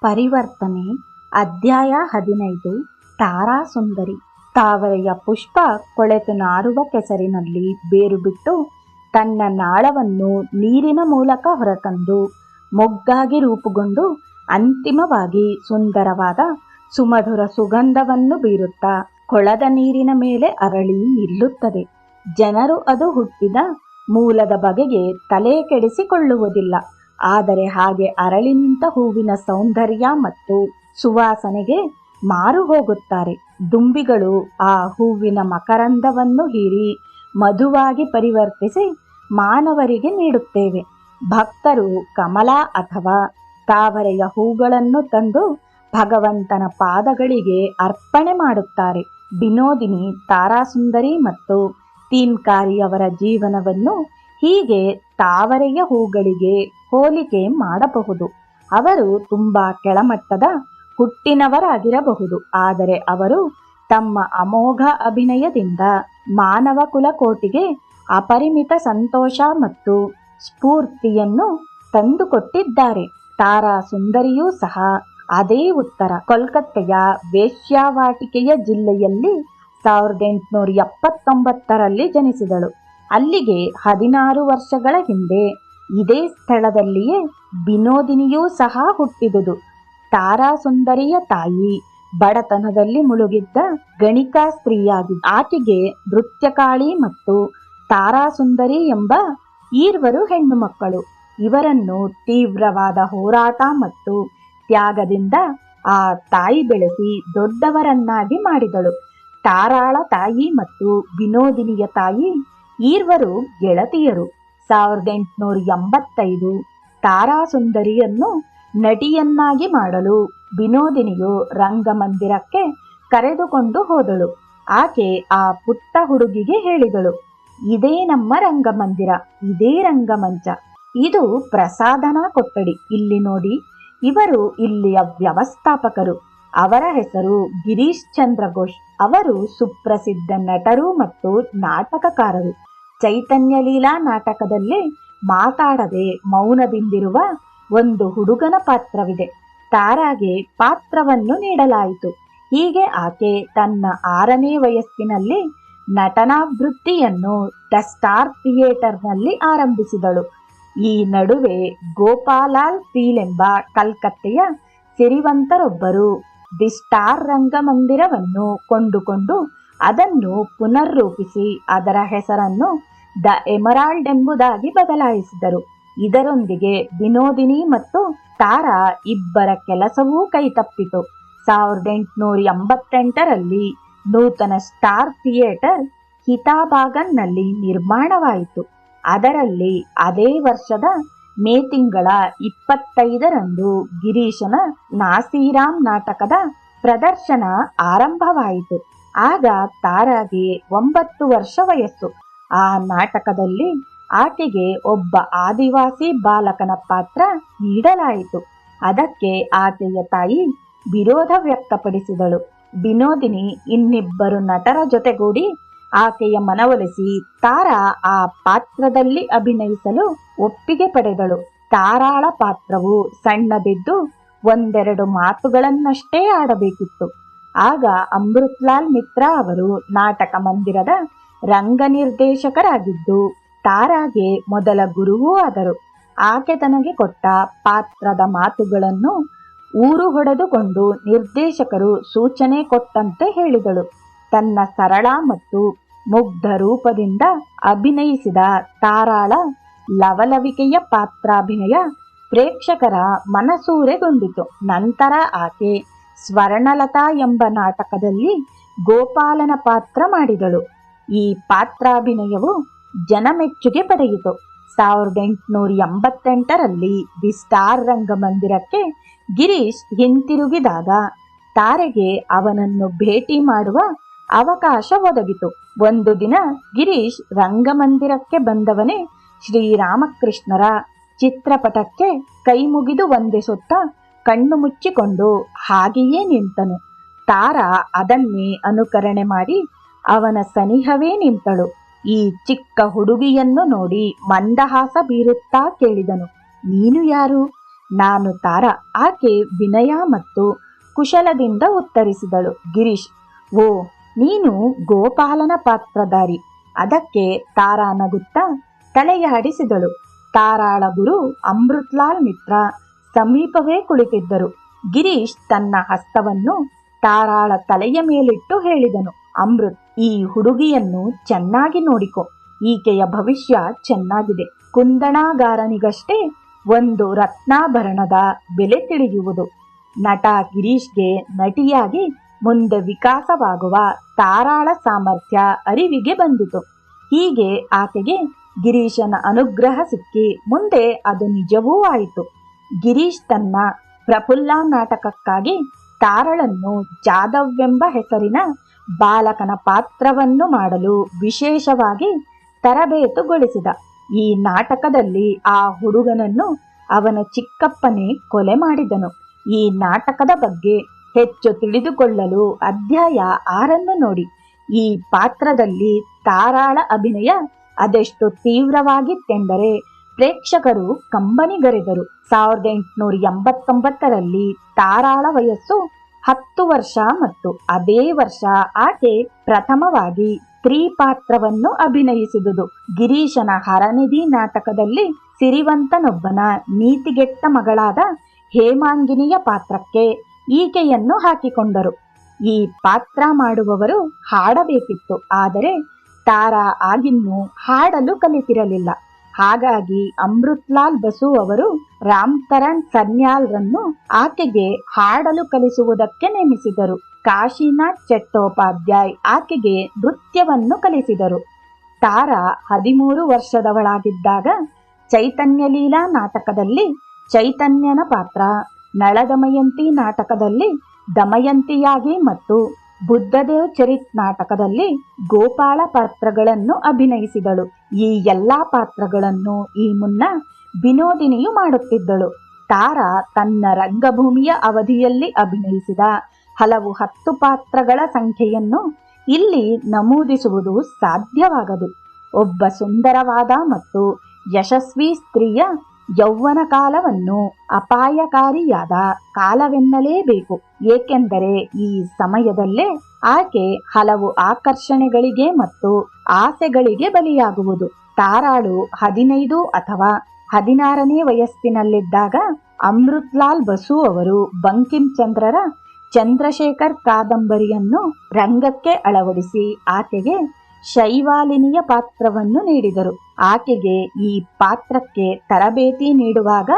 ಪರಿವರ್ತನೆ ಅಧ್ಯಾಯ 15 ತಾರಾಸುಂದರಿ. ತಾವರೆಯ ಪುಷ್ಪ ಕೊಳೆತು ನಾರುವ ಕೆಸರಿನಲ್ಲಿ ಬೇರು ಬಿಟ್ಟು ತನ್ನ ನಾಳವನ್ನು ನೀರಿನ ಮೂಲಕ ಹೊರತಂದು ಮೊಗ್ಗಾಗಿ ರೂಪುಗೊಂಡು ಅಂತಿಮವಾಗಿ ಸುಂದರವಾದ ಸುಮಧುರ ಸುಗಂಧವನ್ನು ಬೀರುತ್ತಾ ಕೊಳದ ನೀರಿನ ಮೇಲೆ ಅರಳಿ ನಿಲ್ಲುತ್ತದೆ. ಜನರು ಅದು ಹುಟ್ಟಿದ ಮೂಲದ ಬಗೆಗೆ ತಲೆ ಕೆಡಿಸಿಕೊಳ್ಳುವುದಿಲ್ಲ. ಆದರೆ ಹಾಗೆ ಅರಳಿ ನಿಂತ ಹೂವಿನ ಸೌಂದರ್ಯ ಮತ್ತು ಸುವಾಸನೆಗೆ ಮಾರು ಹೋಗುತ್ತಾರೆ. ದುಂಬಿಗಳು ಆ ಹೂವಿನ ಮಕರಂದವನ್ನು ಹೀರಿ ಮಧುವಾಗಿ ಪರಿವರ್ತಿಸಿ ಮಾನವರಿಗೆ ನೀಡುತ್ತೇವೆ. ಭಕ್ತರು ಕಮಲ ಅಥವಾ ತಾವರೆಯ ಹೂಗಳನ್ನು ತಂದು ಭಗವಂತನ ಪಾದಗಳಿಗೆ ಅರ್ಪಣೆ ಮಾಡುತ್ತಾರೆ. ವಿನೋದಿನಿ, ತಾರಾಸುಂದರಿ ಮತ್ತು ತೀನ್ಕಾರಿಯವರ ಜೀವನವನ್ನು ಹೀಗೆ ತಾವರೆಯ ಹೂಗಳಿಗೆ ಹೋಲಿಕೆ ಮಾಡಬಹುದು. ಅವರು ತುಂಬಾ ಕೆಳಮಟ್ಟದ ಹುಟ್ಟಿನವರಾಗಿರಬಹುದು, ಆದರೆ ಅವರು ತಮ್ಮ ಅಮೋಘ ಅಭಿನಯದಿಂದ ಮಾನವ ಕುಲಕೋಟಿಗೆ ಅಪರಿಮಿತ ಸಂತೋಷ ಮತ್ತು ಸ್ಫೂರ್ತಿಯನ್ನು ತಂದುಕೊಟ್ಟಿದ್ದಾರೆ. ತಾರಾಸುಂದರಿಯೂ ಸಹ ಅದೇ ಉತ್ತರ. ಕೋಲ್ಕತ್ತೆಯ ವೇಶ್ಯಾವಾಟಿಕೆಯ ಜಿಲ್ಲೆಯಲ್ಲಿ 1879ರಲ್ಲಿ ಜನಿಸಿದಳು. ಅಲ್ಲಿಗೆ 16 ವರ್ಷಗಳ ಹಿಂದೆ ಇದೇ ಸ್ಥಳದಲ್ಲಿಯೇ ವಿನೋದಿನಿಯೂ ಸಹ ಹುಟ್ಟಿದುದು. ತಾರಾಸುಂದರಿಯ ತಾಯಿ ಬಡತನದಲ್ಲಿ ಮುಳುಗಿದ್ದ ಗಣಿಕಾ ಸ್ತ್ರೀಯಾಗಿದ್ದ. ಆಕೆಗೆ ನೃತ್ಯಕಾಳಿ ಮತ್ತು ತಾರಾಸುಂದರಿ ಎಂಬ ಈರ್ವರು ಹೆಣ್ಣು ಮಕ್ಕಳು. ಇವರನ್ನು ತೀವ್ರವಾದ ಹೋರಾಟ ಮತ್ತು ತ್ಯಾಗದಿಂದ ಆ ತಾಯಿ ಬೆಳೆಸಿ ದೊಡ್ಡವರನ್ನಾಗಿ ಮಾಡಿದಳು. ತಾರಾಳ ತಾಯಿ ಮತ್ತು ವಿನೋದಿನಿಯ ತಾಯಿ ಈರ್ವರು ಗೆಳತಿಯರು. 1885 ತಾರಾಸುಂದರಿಯನ್ನು ನಟಿಯನ್ನಾಗಿ ಮಾಡಲು ವಿನೋದಿನಿಯು ರಂಗಮಂದಿರಕ್ಕೆ ಕರೆದುಕೊಂಡು ಹೋದಳು. ಆಕೆ ಆ ಪುಟ್ಟ ಹುಡುಗಿಗೆ ಹೇಳಿದಳು, ಇದೇ ನಮ್ಮ ರಂಗಮಂದಿರ, ಇದೇ ರಂಗಮಂಚ, ಇದು ಪ್ರಸಾದನಾ ಕೊಠಡಿ, ಇಲ್ಲಿ ನೋಡಿ, ಇವರು ಇಲ್ಲಿಯ ವ್ಯವಸ್ಥಾಪಕರು. ಅವರ ಹೆಸರು ಗಿರೀಶ್ ಚಂದ್ರ ಘೋಷ್. ಅವರು ಸುಪ್ರಸಿದ್ಧ ನಟರು ಮತ್ತು ನಾಟಕಕಾರರು. ಚೈತನ್ಯ ಲೀಲಾ ನಾಟಕದಲ್ಲಿ ಮಾತಾಡದೆ ಮೌನದಿಂದಿರುವ ಒಂದು ಹುಡುಗನ ಪಾತ್ರವಿದೆ. ತಾರಾಗೆ ಪಾತ್ರವನ್ನು ನೀಡಲಾಯಿತು. ಹೀಗೆ ಆಕೆ ತನ್ನ 6ನೇ ವಯಸ್ಸಿನಲ್ಲಿ ನಟನಾ ವೃತ್ತಿಯನ್ನು ದ ಸ್ಟಾರ್ ಥಿಯೇಟರ್ನಲ್ಲಿ ಆರಂಭಿಸಿದಳು. ಈ ನಡುವೆ ಗೋಪಾಲಾಲ್ ಫೀಲ್ ಎಂಬ ಕಲ್ಕತ್ತೆಯ ಸಿರಿವಂತರೊಬ್ಬರು ದಿ ಸ್ಟಾರ್ ರಂಗಮಂದಿರವನ್ನು ಕೊಂಡುಕೊಂಡು ಅದನ್ನು ಪುನರ್ರೂಪಿಸಿ ಅದರ ಹೆಸರನ್ನು ದ ಎಮರಾಲ್ಡ್ ಎಂಬುದಾಗಿ ಬದಲಾಯಿಸಿದರು. ಇದರೊಂದಿಗೆ ವಿನೋದಿನಿ ಮತ್ತು ತಾರಾ ಇಬ್ಬರ ಕೆಲಸವೂ ಕೈತಪ್ಪಿತು. 1888ರಲ್ಲಿ ನೂತನ ಸ್ಟಾರ್ ಥಿಯೇಟರ್ ಹಿತಾಬಾಗನ್ನಲ್ಲಿ ನಿರ್ಮಾಣವಾಯಿತು. ಅದರಲ್ಲಿ ಅದೇ ವರ್ಷದ ಮೇ ತಿಂಗಳ 25ರಂದು ಗಿರೀಶನ ನಾಸೀರಾಮ್ ನಾಟಕದ ಪ್ರದರ್ಶನ ಆರಂಭವಾಯಿತು. ಆಗ ತಾರಾಗೆ 9 ವರ್ಷ ವಯಸ್ಸು. ಆ ನಾಟಕದಲ್ಲಿ ಆಕೆಗೆ ಒಬ್ಬ ಆದಿವಾಸಿ ಬಾಲಕನ ಪಾತ್ರ ನೀಡಲಾಯಿತು. ಅದಕ್ಕೆ ಆಕೆಯ ತಾಯಿ ವಿರೋಧ ವ್ಯಕ್ತಪಡಿಸಿದಳು. ವಿನೋದಿನಿ ಇನ್ನಿಬ್ಬರು ನಟರ ಜೊತೆಗೂಡಿ ಆಕೆಯ ಮನವೊಲಿಸಿ ತಾರಾ ಆ ಪಾತ್ರದಲ್ಲಿ ಅಭಿನಯಿಸಲು ಒಪ್ಪಿಗೆ ಪಡೆದಳು. ತಾರಾಳ ಪಾತ್ರವು ಸಣ್ಣದಿದ್ದು 1-2 ಮಾತುಗಳನ್ನಷ್ಟೇ ಆಡಬೇಕಿತ್ತು. ಆಗ ಅಮೃತ್ಲಾಲ್ ಮಿತ್ರ ಅವರು ನಾಟಕ ಮಂದಿರದ ರಂಗ ನಿರ್ದೇಶಕರಾಗಿದ್ದು ತಾರಾಗೆ ಮೊದಲ ಗುರುವೂ ಆದರು. ಆಕೆ ತನಗೆ ಕೊಟ್ಟ ಪಾತ್ರದ ಮಾತುಗಳನ್ನು ಊರು ಹೊಡೆದುಕೊಂಡು ನಿರ್ದೇಶಕರು ಸೂಚನೆ ಕೊಟ್ಟಂತೆ ಹೇಳಿದಳು. ತನ್ನ ಸರಳ ಮತ್ತು ಮುಗ್ಧ ರೂಪದಿಂದ ಅಭಿನಯಿಸಿದ ತಾರಾಳ ಲವಲವಿಕೆಯ ಪಾತ್ರಾಭಿನಯ ಪ್ರೇಕ್ಷಕರ ಮನಸೂರೆಗೊಂಡಿತು. ನಂತರ ಆಕೆ ಸ್ವರ್ಣಲತಾ ಎಂಬ ನಾಟಕದಲ್ಲಿ ಗೋಪಾಲನ ಪಾತ್ರ ಮಾಡಿದಳು. ಈ ಪಾತ್ರಾಭಿನಯವು ಜನಮೆಚ್ಚುಗೆ ಪಡೆಯಿತು. 1888ರಲ್ಲಿ ದಿ ಸ್ಟಾರ್ ರಂಗಮಂದಿರಕ್ಕೆ ಗಿರೀಶ್ ಹಿಂತಿರುಗಿದಾಗ ತಾರೆಗೆ ಅವನನ್ನು ಭೇಟಿ ಮಾಡುವ ಅವಕಾಶ ಒದಗಿತು. ಒಂದು ದಿನ ಗಿರೀಶ್ ರಂಗಮಂದಿರಕ್ಕೆ ಬಂದವನೇ ಶ್ರೀರಾಮಕೃಷ್ಣರ ಚಿತ್ರಪಟಕ್ಕೆ ಕೈ ಮುಗಿದು ವಂದಿಸುತ್ತಾ ಕಣ್ಣು ಮುಚ್ಚಿಕೊಂಡು ಹಾಗೆಯೇ ನಿಂತನು. ತಾರಾ ಅದನ್ನೇ ಅನುಕರಣೆ ಮಾಡಿ ಅವನ ಸನಿಹವೇ ನಿಂತಳು. ಈ ಚಿಕ್ಕ ಹುಡುಗಿಯನ್ನು ನೋಡಿ ಮಂದಹಾಸ ಬೀರುತ್ತಾ ಕೇಳಿದನು, ನೀನು ಯಾರು? ನಾನು ತಾರಾ. ಆಕೆ ವಿನಯ ಮತ್ತು ಕುಶಲದಿಂದ ಉತ್ತರಿಸಿದಳು. ಗಿರೀಶ್: ಓ, ನೀನು ಗೋಪಾಲನ ಪಾತ್ರಧಾರಿ. ಅದಕ್ಕೆ ತಾರಾ ನಗುತ್ತಾ ತಲೆಯಾಡಿಸಿದಳು. ತಾರಾಳ ಗುರು ಅಮೃತ್ಲಾಲ್ ಮಿತ್ರ ಸಮೀಪವೇ ಕುಳಿತಿದ್ದರು. ಗಿರೀಶ್ ತನ್ನ ಹಸ್ತವನ್ನು ತಾರಾಳ ತಲೆಯ ಮೇಲಿಟ್ಟು ಹೇಳಿದನು. ಅಮೃತ್, ಈ ಹುಡುಗಿಯನ್ನು ಚೆನ್ನಾಗಿ ನೋಡಿಕೊ. ಈಕೆಯ ಭವಿಷ್ಯ ಚೆನ್ನಾಗಿದೆ. ಕುಂದಣಾಗಾರನಿಗಷ್ಟೇ ಒಂದು ರತ್ನಾಭರಣದ ಬೆಲೆ ತಿಳಿಯುವುದು. ನಟ ಗಿರೀಶ್ಗೆ ನಟಿಯಾಗಿ ಮುಂದೆ ವಿಕಾಸವಾಗುವ ತಾರಾಳ ಸಾಮರ್ಥ್ಯ ಅರಿವಿಗೆ ಬಂದಿತು. ಹೀಗೆ ಆಕೆಗೆ ಗಿರೀಶನ ಅನುಗ್ರಹ ಸಿಕ್ಕಿ ಮುಂದೆ ಅದು ನಿಜವೂ ಆಯಿತು. ಗಿರೀಶ್ ತನ್ನ ಪ್ರಫುಲ್ಲ ನಾಟಕಕ್ಕಾಗಿ ತಾರಳನ್ನು ಜಾಧವ್ವೆಂಬ ಹೆಸರಿನ ಬಾಲಕನ ಪಾತ್ರವನ್ನು ಮಾಡಲು ವಿಶೇಷವಾಗಿ ತರಬೇತುಗೊಳಿಸಿದ. ಈ ನಾಟಕದಲ್ಲಿ ಆ ಹುಡುಗನನ್ನು ಅವನ ಚಿಕ್ಕಪ್ಪನೇ ಕೊಲೆ ಮಾಡಿದನು. ಈ ನಾಟಕದ ಬಗ್ಗೆ ಹೆಚ್ಚು ತಿಳಿದುಕೊಳ್ಳಲು ಅಧ್ಯಾಯ 6 ನೋಡಿ. ಈ ಪಾತ್ರದಲ್ಲಿ ತಾರಾಳ ಅಭಿನಯ ಅದೆಷ್ಟು ತೀವ್ರವಾಗಿತ್ತೆಂದರೆ ಪ್ರೇಕ್ಷಕರು ಕಂಬನಿಗರೆದರು. 1889ರಲ್ಲಿ ತಾರಾಳ ವಯಸ್ಸು 10 ವರ್ಷ ಮತ್ತು ಅದೇ ವರ್ಷ ಆಕೆ ಪ್ರಥಮವಾಗಿ ಸ್ತ್ರೀ ಪಾತ್ರವನ್ನು ಅಭಿನಯಿಸಿದುದು. ಗಿರೀಶನ ಹರನಿಧಿ ನಾಟಕದಲ್ಲಿ ಸಿರಿವಂತನೊಬ್ಬನ ನೀತಿಗೆಟ್ಟ ಮಗಳಾದ ಹೇಮಾಂಗಿನಿಯ ಪಾತ್ರಕ್ಕೆ ಈಕೆಯನ್ನು ಹಾಕಿಕೊಂಡರು. ಈ ಪಾತ್ರ ಮಾಡುವವರು ಹಾಡಬೇಕಿತ್ತು. ಆದರೆ ತಾರಾ ಆಗಿನ್ನೂ ಹಾಡಲು ಕಲಿತಿರಲಿಲ್ಲ. ಹಾಗಾಗಿ ಅಮೃತ್ಲಾಲ್ ಬಸು ಅವರು ರಾಮ್ತರಣ್ ಸನ್ಯಾಲ್ರನ್ನು ಆಕೆಗೆ ಹಾಡಲು ಕಲಿಸುವುದಕ್ಕೆ ನೇಮಿಸಿದರು. ಕಾಶಿನಾಥ್ ಚಟ್ಟೋಪಾಧ್ಯಾಯ್ ಆಕೆಗೆ ನೃತ್ಯವನ್ನು ಕಲಿಸಿದರು. ತಾರಾ 13 ವರ್ಷದವಳಾಗಿದ್ದಾಗ ಚೈತನ್ಯಲೀಲಾ ನಾಟಕದಲ್ಲಿ ಚೈತನ್ಯನ ಪಾತ್ರ, ನಳದಮಯಂತಿ ನಾಟಕದಲ್ಲಿ ದಮಯಂತಿಯಾಗಿ ಮತ್ತು ಬುದ್ಧದೇವ್ ಚರಿತ್ ನಾಟಕದಲ್ಲಿ ಗೋಪಾಳ ಪಾತ್ರಗಳನ್ನು ಅಭಿನಯಿಸಿದಳು. ಈ ಎಲ್ಲಾ ಪಾತ್ರಗಳನ್ನು ಈ ಮುನ್ನ ವಿನೋದಿನಿಯು ಮಾಡುತ್ತಿದ್ದಳು. ತಾರಾ ತನ್ನ ರಂಗಭೂಮಿಯ ಅವಧಿಯಲ್ಲಿ ಅಭಿನಯಿಸಿದ ಹಲವು 10 ಪಾತ್ರಗಳ ಸಂಖ್ಯೆಯನ್ನು ಇಲ್ಲಿ ನಮೂದಿಸುವುದು ಸಾಧ್ಯವಾಗದು. ಒಬ್ಬ ಸುಂದರವಾದ ಮತ್ತು ಯಶಸ್ವಿ ಸ್ತ್ರೀಯ ಯೌವನ ಕಾಲವನ್ನು ಅಪಾಯಕಾರಿಯಾದ ಕಾಲವೆನ್ನಲೇಬೇಕು. ಏಕೆಂದರೆ ಈ ಸಮಯದಲ್ಲೇ ಆಕೆ ಹಲವು ಆಕರ್ಷಣೆಗಳಿಗೆ ಮತ್ತು ಆಸೆಗಳಿಗೆ ಬಲಿಯಾಗುವುದು. ತಾರಾಳು 15 ಅಥವಾ 16ನೇ ವಯಸ್ಸಿನಲ್ಲಿದ್ದಾಗ ಅಮೃತ್ಲಾಲ್ ಬಸು ಅವರು ಬಂಕಿಂ ಚಂದ್ರರ ಚಂದ್ರಶೇಖರ್ ಕಾದಂಬರಿಯನ್ನು ರಂಗಕ್ಕೆ ಅಳವಡಿಸಿ ಆಕೆಗೆ ಶೈವಾಲಿನಿಯ ಪಾತ್ರವನ್ನು ನೀಡಿದರು. ಆಕೆಗೆ ಈ ಪಾತ್ರಕ್ಕೆ ತರಬೇತಿ ನೀಡುವಾಗ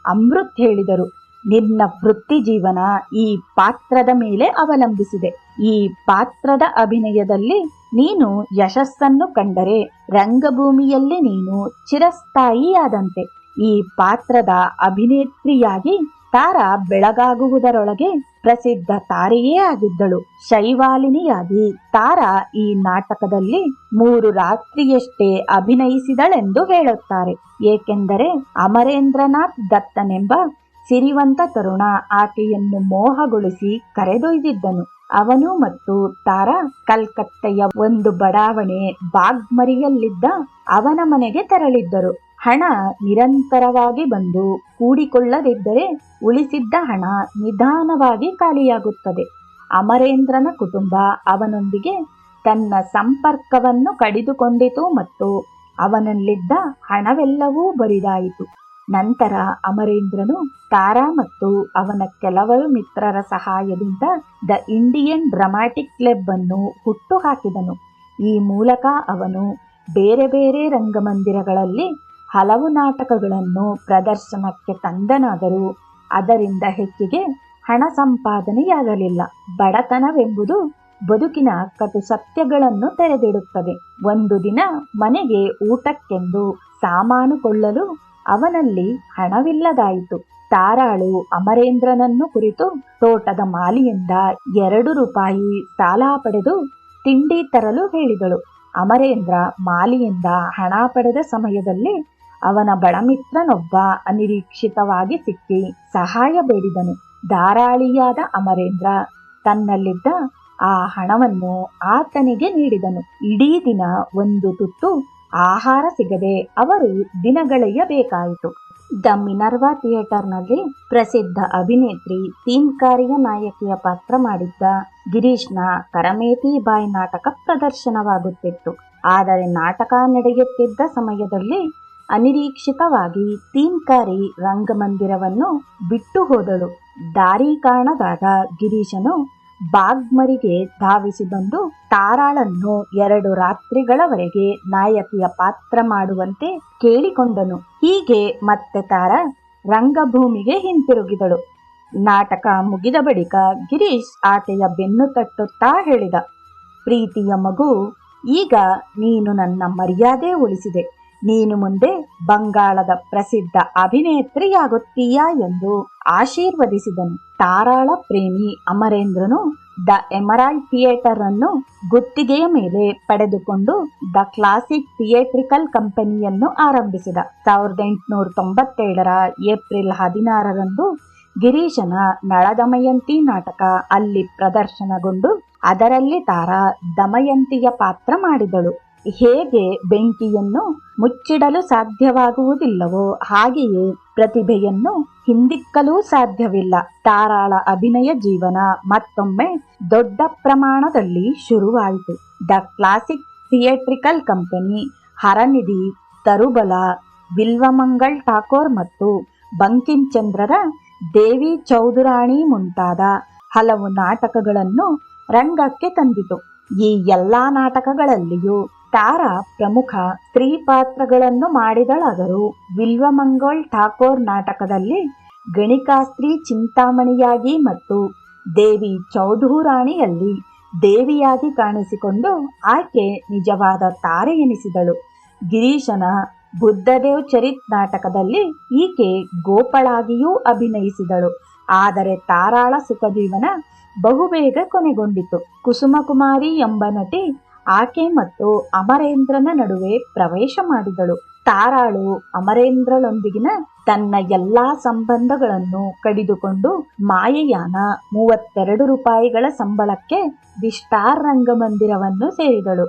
ಅಮೃತ್ ಹೇಳಿದರು, ನಿನ್ನ ವೃತ್ತಿ ಜೀವನ ಈ ಪಾತ್ರದ ಮೇಲೆ ಅವಲಂಬಿಸಿದೆ. ಈ ಪಾತ್ರದ ಅಭಿನಯದಲ್ಲಿ ನೀನು ಯಶಸ್ಸನ್ನು ಕಂಡರೆ ರಂಗಭೂಮಿಯಲ್ಲಿ ನೀನು ಚಿರಸ್ಥಾಯಿಯಾದಂತೆ. ಈ ಪಾತ್ರದ ಅಭಿನೇತ್ರಿಯಾಗಿ ತಾರಾ ಬೆಳಗಾಗುವುದರೊಳಗೆ ಪ್ರಸಿದ್ಧ ತಾರೆಯೇ ಆಗಿದ್ದಳು. ಶೈವಾಲಿನಿಯಾಗಿ ತಾರಾ ಈ ನಾಟಕದಲ್ಲಿ 3 ರಾತ್ರಿಯಷ್ಟೇ ಅಭಿನಯಿಸಿದಳೆಂದು ಹೇಳುತ್ತಾರೆ. ಏಕೆಂದರೆ ಅಮರೇಂದ್ರನಾಥ್ ದತ್ತನೆಂಬ ಸಿರಿವಂತ ತರುಣ ಆಕೆಯನ್ನು ಮೋಹಗೊಳಿಸಿ ಕರೆದೊಯ್ದಿದ್ದನು. ಅವನು ಮತ್ತು ತಾರಾ ಕಲ್ಕತ್ತೆಯ ಒಂದು ಬಡಾವಣೆ ಬಾಗ್ಮರಿಯಲ್ಲಿದ್ದ ಅವನ ಮನೆಗೆ ತೆರಳಿದ್ದರು. ಹಣ ನಿರಂತರವಾಗಿ ಬಂದು ಕೂಡಿಕೊಳ್ಳದಿದ್ದರೆ ಉಳಿಸಿದ್ದ ಹಣ ನಿಧಾನವಾಗಿ ಖಾಲಿಯಾಗುತ್ತದೆ. ಅಮರೇಂದ್ರನ ಕುಟುಂಬ ಅವನೊಂದಿಗೆ ತನ್ನ ಸಂಪರ್ಕವನ್ನು ಕಡಿದುಕೊಂಡಿತು ಮತ್ತು ಅವನಲ್ಲಿದ್ದ ಹಣವೆಲ್ಲವೂ ಬರಿದಾಯಿತು. ನಂತರ ಅಮರೇಂದ್ರನು ತಾರಾ ಮತ್ತು ಅವನ ಕೆಲವರು ಮಿತ್ರರ ಸಹಾಯದಿಂದ ದ ಇಂಡಿಯನ್ ಡ್ರಾಮಾಟಿಕ್ ಕ್ಲಬ್ ಅನ್ನು ಹುಟ್ಟುಹಾಕಿದನು. ಈ ಮೂಲಕ ಅವನು ಬೇರೆ ಬೇರೆ ರಂಗಮಂದಿರಗಳಲ್ಲಿ ಹಲವು ನಾಟಕಗಳನ್ನು ಪ್ರದರ್ಶನಕ್ಕೆ ತಂದನಾದರೂ ಅದರಿಂದ ಹೆಚ್ಚಿಗೆ ಹಣ ಸಂಪಾದನೆಯಾಗಲಿಲ್ಲ. ಬಡತನವೆಂಬುದು ಬದುಕಿನ ಕಟು ಸತ್ಯಗಳನ್ನು ತೆರೆದಿಡುತ್ತದೆ. ಒಂದು ದಿನ ಮನೆಗೆ ಊಟಕ್ಕೆಂದು ಸಾಮಾನು ಕೊಳ್ಳಲು ಅವನಲ್ಲಿ ಹಣವಿಲ್ಲದಾಯಿತು. ತಾರಾಳು ಅಮರೇಂದ್ರನನ್ನು ಕುರಿತು ತೋಟದ ಮಾಲಿಯಿಂದ 2 ರೂಪಾಯಿ ಸಾಲ ಪಡೆದು ತಿಂಡಿ ತರಲು ಹೇಳಿದಳು. ಅಮರೇಂದ್ರ ಮಾಲಿಯಿಂದ ಹಣ ಪಡೆದ ಸಮಯದಲ್ಲಿ ಅವನ ಬಡಮಿತ್ರನೊಬ್ಬ ಅನಿರೀಕ್ಷಿತವಾಗಿ ಸಿಕ್ಕಿ ಸಹಾಯ ಬೇಡಿದನು. ಧಾರಾಳಿಯಾದ ಅಮರೇಂದ್ರ ತನ್ನಲ್ಲಿದ್ದ ಆ ಹಣವನ್ನು ಆತನಿಗೆ ನೀಡಿದನು. ಇಡೀ ದಿನ ಒಂದು ತುತ್ತು ಆಹಾರ ಸಿಗದೆ ಅವರು ದಿನಗಳೆಯಬೇಕಾಯಿತು. ದ ಮಿನರ್ವಾ ಥಿಯೇಟರ್ನಲ್ಲಿ ಪ್ರಸಿದ್ಧ ಅಭಿನೇತ್ರಿ ತೀನ್ಕಾರಿಯ ನಾಯಕಿಯ ಪಾತ್ರ ಮಾಡಿದ್ದ ಗಿರೀಶ್ನ ಕರಮೇತಿ ಬಾಯ್ ನಾಟಕ ಪ್ರದರ್ಶನವಾಗುತ್ತಿತ್ತು. ಆದರೆ ನಾಟಕ ನಡೆಯುತ್ತಿದ್ದ ಸಮಯದಲ್ಲಿ ಅನಿರೀಕ್ಷಿತವಾಗಿ ತೀನ್ಕಾರಿ ರಂಗಮಂದಿರವನ್ನು ಬಿಟ್ಟು ಹೋದಳು. ದಾರಿ ಕಾಣದಾದ ಗಿರೀಶನು ಬಾಗ್ಮರಿಗೆ ಧಾವಿಸಿ ಬಂದು ತಾರಾಳನ್ನು 2 ರಾತ್ರಿಗಳವರೆಗೆ ನಾಯಕಿಯ ಪಾತ್ರ ಮಾಡುವಂತೆ ಕೇಳಿಕೊಂಡನು. ಹೀಗೆ ಮತ್ತೆ ತಾರಾ ರಂಗಭೂಮಿಗೆ ಹಿಂತಿರುಗಿದಳು. ನಾಟಕ ಮುಗಿದ ಬಳಿಕ ಗಿರೀಶ್ ಆಕೆಯ ಬೆನ್ನು ತಟ್ಟುತ್ತಾ ಹೇಳಿದ, ಪ್ರೀತಿಯ ಮಗು, ಈಗ ನೀನು ನನ್ನ ಮರ್ಯಾದೆ ಉಳಿಸಿದೆ. ನೀನು ಮುಂದೆ ಬಂಗಾಳದ ಪ್ರಸಿದ್ಧ ಅಭಿನೇತ್ರಿಯಾಗುತ್ತೀಯಾ ಎಂದು ಆಶೀರ್ವದಿಸಿದನು. ತಾರಾಳ ಪ್ರೇಮಿ ಅಮರೇಂದ್ರನು ದ ಎಮರಾಲ್ಡ್ ಥಿಯೇಟರ್ ಅನ್ನು ಗುತ್ತಿಗೆಯ ಮೇಲೆ ಪಡೆದುಕೊಂಡು ದ ಕ್ಲಾಸಿಕ್ ಥಿಯೇಟ್ರಿಕಲ್ ಕಂಪನಿಯನ್ನು ಆರಂಭಿಸಿದ. 1897ರ ಏಪ್ರಿಲ್ 16ರಂದು ಗಿರೀಶನ ನಳದಮಯಂತಿ ನಾಟಕ ಅಲ್ಲಿ ಪ್ರದರ್ಶನಗೊಂಡು ಅದರಲ್ಲಿ ತಾರಾ ದಮಯಂತಿಯ ಪಾತ್ರ ಮಾಡಿದಳು. ಹೇಗೆ ಬೆಂಕಿಯನ್ನು ಮುಚ್ಚಿಡಲು ಸಾಧ್ಯವಾಗುವುದಿಲ್ಲವೋ ಹಾಗೆಯೇ ಪ್ರತಿಭೆಯನ್ನು ಹಿಂದಿಕ್ಕಲೂ ಸಾಧ್ಯವಿಲ್ಲ. ತಾರಾಳ ಅಭಿನಯ ಜೀವನ ಮತ್ತೊಮ್ಮೆ ದೊಡ್ಡ ಪ್ರಮಾಣದಲ್ಲಿ ಶುರುವಾಯಿತು. The Classic Theatrical Company Haranidhi, Tarubala, Bilwamangal Thakur ಮತ್ತು ಬಂಕಿಂ ಚಂದ್ರರ ದೇವಿ ಚೌಧುರಾಣಿ ಮುಂತಾದ ಹಲವು ನಾಟಕಗಳನ್ನು ರಂಗಕ್ಕೆ ತಂದಿತು. ಈ ಎಲ್ಲಾ ನಾಟಕಗಳಲ್ಲಿಯೂ ತಾರಾ ಪ್ರಮುಖ ಸ್ತ್ರೀ ಪಾತ್ರಗಳನ್ನು ಮಾಡಿದಳಾದರೂ ಬಿಲ್ವಮಂಗಳ್ ಠಾಕೋರ್ ನಾಟಕದಲ್ಲಿ ಗಣಿಕಾಸ್ತ್ರೀ ಚಿಂತಾಮಣಿಯಾಗಿ ಮತ್ತು ದೇವಿ ಚೌಧುರಾಣಿಯಲ್ಲಿ ದೇವಿಯಾಗಿ ಕಾಣಿಸಿಕೊಂಡು ಆಕೆ ನಿಜವಾದ ತಾರೆ ಎನಿಸಿದಳು. ಗಿರೀಶನ ಬುದ್ಧದೇವ್ ಚರಿತ್ ನಾಟಕದಲ್ಲಿ ಈಕೆ ಗೋಪಳಾಗಿಯೂ ಅಭಿನಯಿಸಿದಳು. ಆದರೆ ತಾರಾಳ ಸುಖಜೀವನ ಬಹುಬೇಗ ಕೊನೆಗೊಂಡಿತು. ಕುಸುಮಕುಮಾರಿ ಎಂಬ ನಟಿ ಆಕೆ ಮತ್ತು ಅಮರೇಂದ್ರನ ನಡುವೆ ಪ್ರವೇಶ ಮಾಡಿದಳು. ತಾರಾಳು ಅಮರೇಂದ್ರಳೊಂದಿಗಿನ ತನ್ನ ಎಲ್ಲಾ ಸಂಬಂಧಗಳನ್ನು ಕಡಿದುಕೊಂಡು ಮಾಯೆಯಾನ 32 ರೂಪಾಯಿಗಳ ಸಂಬಳಕ್ಕೆ ದಿ ಸ್ಟಾರ್ ರಂಗಮಂದಿರವನ್ನು ಸೇರಿದಳು.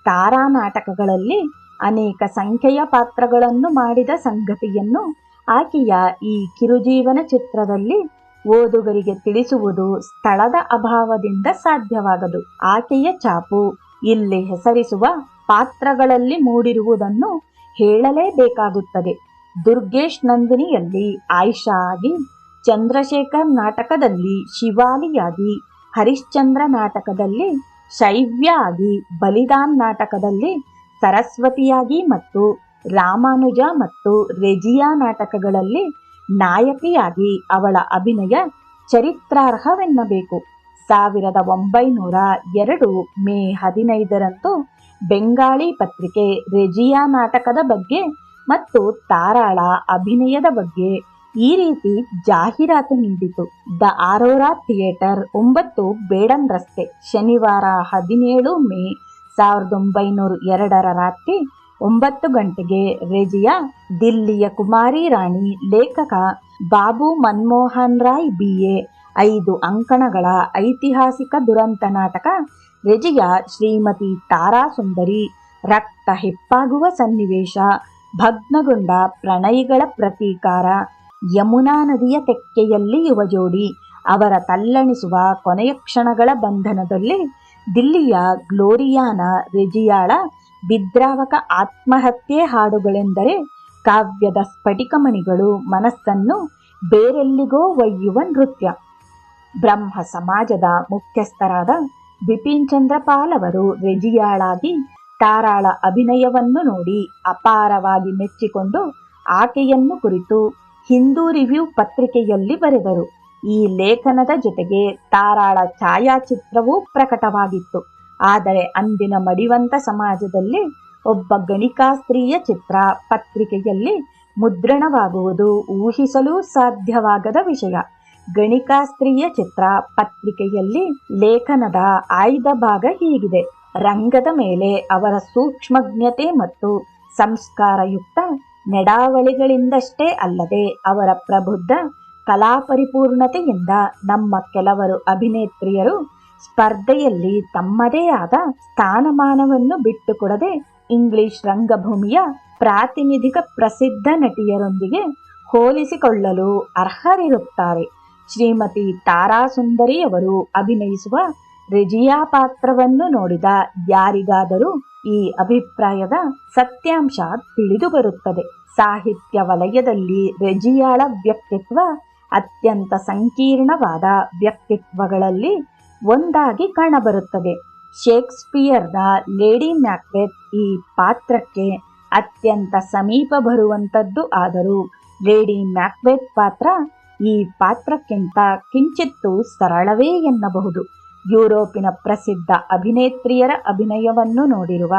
ತಾರಾ ನಾಟಕಗಳಲ್ಲಿ ಅನೇಕ ಸಂಖ್ಯೆಯ ಪಾತ್ರಗಳನ್ನು ಮಾಡಿದ ಸಂಗತಿಯನ್ನು ಆಕೆಯ ಈ ಕಿರುಜೀವನ ಚಿತ್ರದಲ್ಲಿ ಓದುಗರಿಗೆ ತಿಳಿಸುವುದು ಸ್ಥಳದ ಅಭಾವದಿಂದ ಸಾಧ್ಯವಾಗದು. ಆಕೆಯ ಛಾಪು ಇಲ್ಲಿ ಹೆಸರಿಸುವ ಪಾತ್ರಗಳಲ್ಲಿ ಮೂಡಿರುವುದನ್ನು ಹೇಳಲೇಬೇಕಾಗುತ್ತದೆ. ದುರ್ಗೇಶ್ ನಂದಿನಿಯಲ್ಲಿ ಆಯಿಷಾ ಆಗಿ, ಚಂದ್ರಶೇಖರ್ ನಾಟಕದಲ್ಲಿ ಶಿವಾಲಿಯಾಗಿ, ಹರಿಶ್ಚಂದ್ರ ನಾಟಕದಲ್ಲಿ ಶೈವ್ಯ ಆಗಿ, ಬಲಿದಾನ್ ನಾಟಕದಲ್ಲಿ ಸರಸ್ವತಿಯಾಗಿ ಮತ್ತು ರಾಮಾನುಜ ಮತ್ತು ರೆಜಿಯಾ ನಾಟಕಗಳಲ್ಲಿ ನಾಯಕಿಯಾಗಿ ಅವಳ ಅಭಿನಯ ಚರಿತ್ರಾರ್ಹವೆನ್ನಬೇಕು. 1902 ಮೇ 15ರಂದು ಬೆಂಗಾಳಿ ಪತ್ರಿಕೆ ರೆಜಿಯಾ ನಾಟಕದ ಬಗ್ಗೆ ಮತ್ತು ತಾರಾಳ ಅಭಿನಯದ ಬಗ್ಗೆ ಈ ರೀತಿ ಜಾಹೀರಾತು ನೀಡಿತು. ದ ಆರೋರಾ ಥಿಯೇಟರ್, 9 ಬೇಡನ್ ರಸ್ತೆ, ಶನಿವಾರ 17 ಮೇ 1902 ರಾತ್ರಿ 9 ಗಂಟೆಗೆ ರೆಜಿಯಾ. ದಿಲ್ಲಿಯ ಕುಮಾರಿ ರಾಣಿ. ಲೇಖಕ ಬಾಬು ಮನ್ಮೋಹನ್ ರಾಯ್ BA. 5 ಅಂಕಣಗಳ ಐತಿಹಾಸಿಕ ದುರಂತ ನಾಟಕ ರೆಜಿಯಾ. ಶ್ರೀಮತಿ ತಾರಾ ಸುಂದರಿ. ರಕ್ತ ಹೆಪ್ಪಾಗುವ ಸನ್ನಿವೇಶ, ಭಗ್ನಗೊಂಡ ಪ್ರಣಯಿಗಳ ಪ್ರತೀಕಾರ, ಯಮುನಾ ನದಿಯ ತೆಕ್ಕೆಯಲ್ಲಿ ಯುವಜೋಡಿ, ಅವರ ತಲ್ಲಣಿಸುವ ಕೊನೆಯ ಕ್ಷಣಗಳ ಬಂಧನದಲ್ಲಿ ದಿಲ್ಲಿಯ ಗ್ಲೋರಿಯಾನ ರೆಜಿಯಾಳ ಬಿದ್ರಾವಕ ಆತ್ಮಹತ್ಯೆ ಹಾಡುಗಳೆಂದರೆ ಕಾವ್ಯದ ಸ್ಫಟಿಕಮಣಿಗಳು, ಮನಸ್ಸನ್ನು ಬೇರೆಲ್ಲಿಗೋ ಒಯ್ಯುವ ನೃತ್ಯ. ಬ್ರಹ್ಮ ಸಮಾಜದ ಮುಖ್ಯಸ್ಥರಾದ ಬಿಪಿನ್ ಚಂದ್ರ ಪಾಲ್ ಅವರು ರೆಜಿಯಾಳಾಗಿ ತಾರಾಳ ಅಭಿನಯವನ್ನು ನೋಡಿ ಅಪಾರವಾಗಿ ಮೆಚ್ಚಿಕೊಂಡು ಆಕೆಯನ್ನು ಕುರಿತು ಹಿಂದೂ ರಿವ್ಯೂ ಪತ್ರಿಕೆಯಲ್ಲಿ ಬರೆದರು. ಈ ಲೇಖನದ ಜೊತೆಗೆ ತಾರಾಳ ಛಾಯಾಚಿತ್ರವೂ ಪ್ರಕಟವಾಗಿತ್ತು. ಆದರೆ ಅಂದಿನ ಮಡಿವಂತ ಸಮಾಜದಲ್ಲಿ ಒಬ್ಬ ಗಣಿಕಾ ಸ್ತ್ರೀಯ ಚಿತ್ರ ಪತ್ರಿಕೆಯಲ್ಲಿ ಮುದ್ರಣವಾಗುವುದು ಊಹಿಸಲೂ ಸಾಧ್ಯವಾಗದ ವಿಷಯ. ಗಣಿಕಾ ಸ್ತ್ರೀಯ ಚಿತ್ರ ಪತ್ರಿಕೆಯಲ್ಲಿ ಲೇಖನದ ಆಯ್ದ ಭಾಗ ಹೀಗಿದೆ: ರಂಗದ ಮೇಲೆ ಅವರ ಸೂಕ್ಷ್ಮಜ್ಞತೆ ಮತ್ತು ಸಂಸ್ಕಾರಯುಕ್ತ ನಡಾವಳಿಗಳಿಂದಷ್ಟೇ ಅಲ್ಲದೆ ಅವರ ಪ್ರಬುದ್ಧ ಕಲಾಪರಿಪೂರ್ಣತೆಯಿಂದ ನಮ್ಮ ಕೆಲವರು ಅಭಿನೇತ್ರಿಯರು ಸ್ಪರ್ಧೆಯಲ್ಲಿ ತಮ್ಮದೇ ಆದ ಸ್ಥಾನಮಾನವನ್ನು ಬಿಟ್ಟುಕೊಡದೆ ಇಂಗ್ಲಿಷ್ ರಂಗಭೂಮಿಯ ಪ್ರಾತಿನಿಧಿಕ ಪ್ರಸಿದ್ಧ ನಟಿಯರೊಂದಿಗೆ ಹೋಲಿಸಿಕೊಳ್ಳಲು ಅರ್ಹರಿರುತ್ತಾರೆ. ಶ್ರೀಮತಿ ತಾರಾ ಸುಂದರಿಯವರು ಅಭಿನಯಿಸುವ ರೆಜಿಯಾ ಪಾತ್ರವನ್ನು ನೋಡಿದ ಯಾರಿಗಾದರೂ ಈ ಅಭಿಪ್ರಾಯದ ಸತ್ಯಾಂಶ ತಿಳಿದು ಬರುತ್ತದೆ. ಸಾಹಿತ್ಯ ವಲಯದಲ್ಲಿ ರೆಜಿಯಾಳ ವ್ಯಕ್ತಿತ್ವ ಅತ್ಯಂತ ಸಂಕೀರ್ಣವಾದ ವ್ಯಕ್ತಿತ್ವಗಳಲ್ಲಿ ಒಂದಾಗಿ ಕಾಣಬರುತ್ತದೆ. ಶೇಕ್ಸ್ಪಿಯರ್ನ ಲೇಡಿ ಮ್ಯಾಕ್ಬೆತ್ ಈ ಪಾತ್ರಕ್ಕೆ ಅತ್ಯಂತ ಸಮೀಪ ಬರುವಂಥದ್ದು. ಆದರೂ ಲೇಡಿ ಮ್ಯಾಕ್ಬೆತ್ ಪಾತ್ರ ಈ ಪಾತ್ರಕ್ಕಿಂತ ಕಿಂಚಿತ್ತೂ ಸರಳವೇ ಎನ್ನಬಹುದು. ಯುರೋಪಿನ ಪ್ರಸಿದ್ಧ ಅಭಿನೇತ್ರಿಯರ ಅಭಿನಯವನ್ನು ನೋಡಿರುವ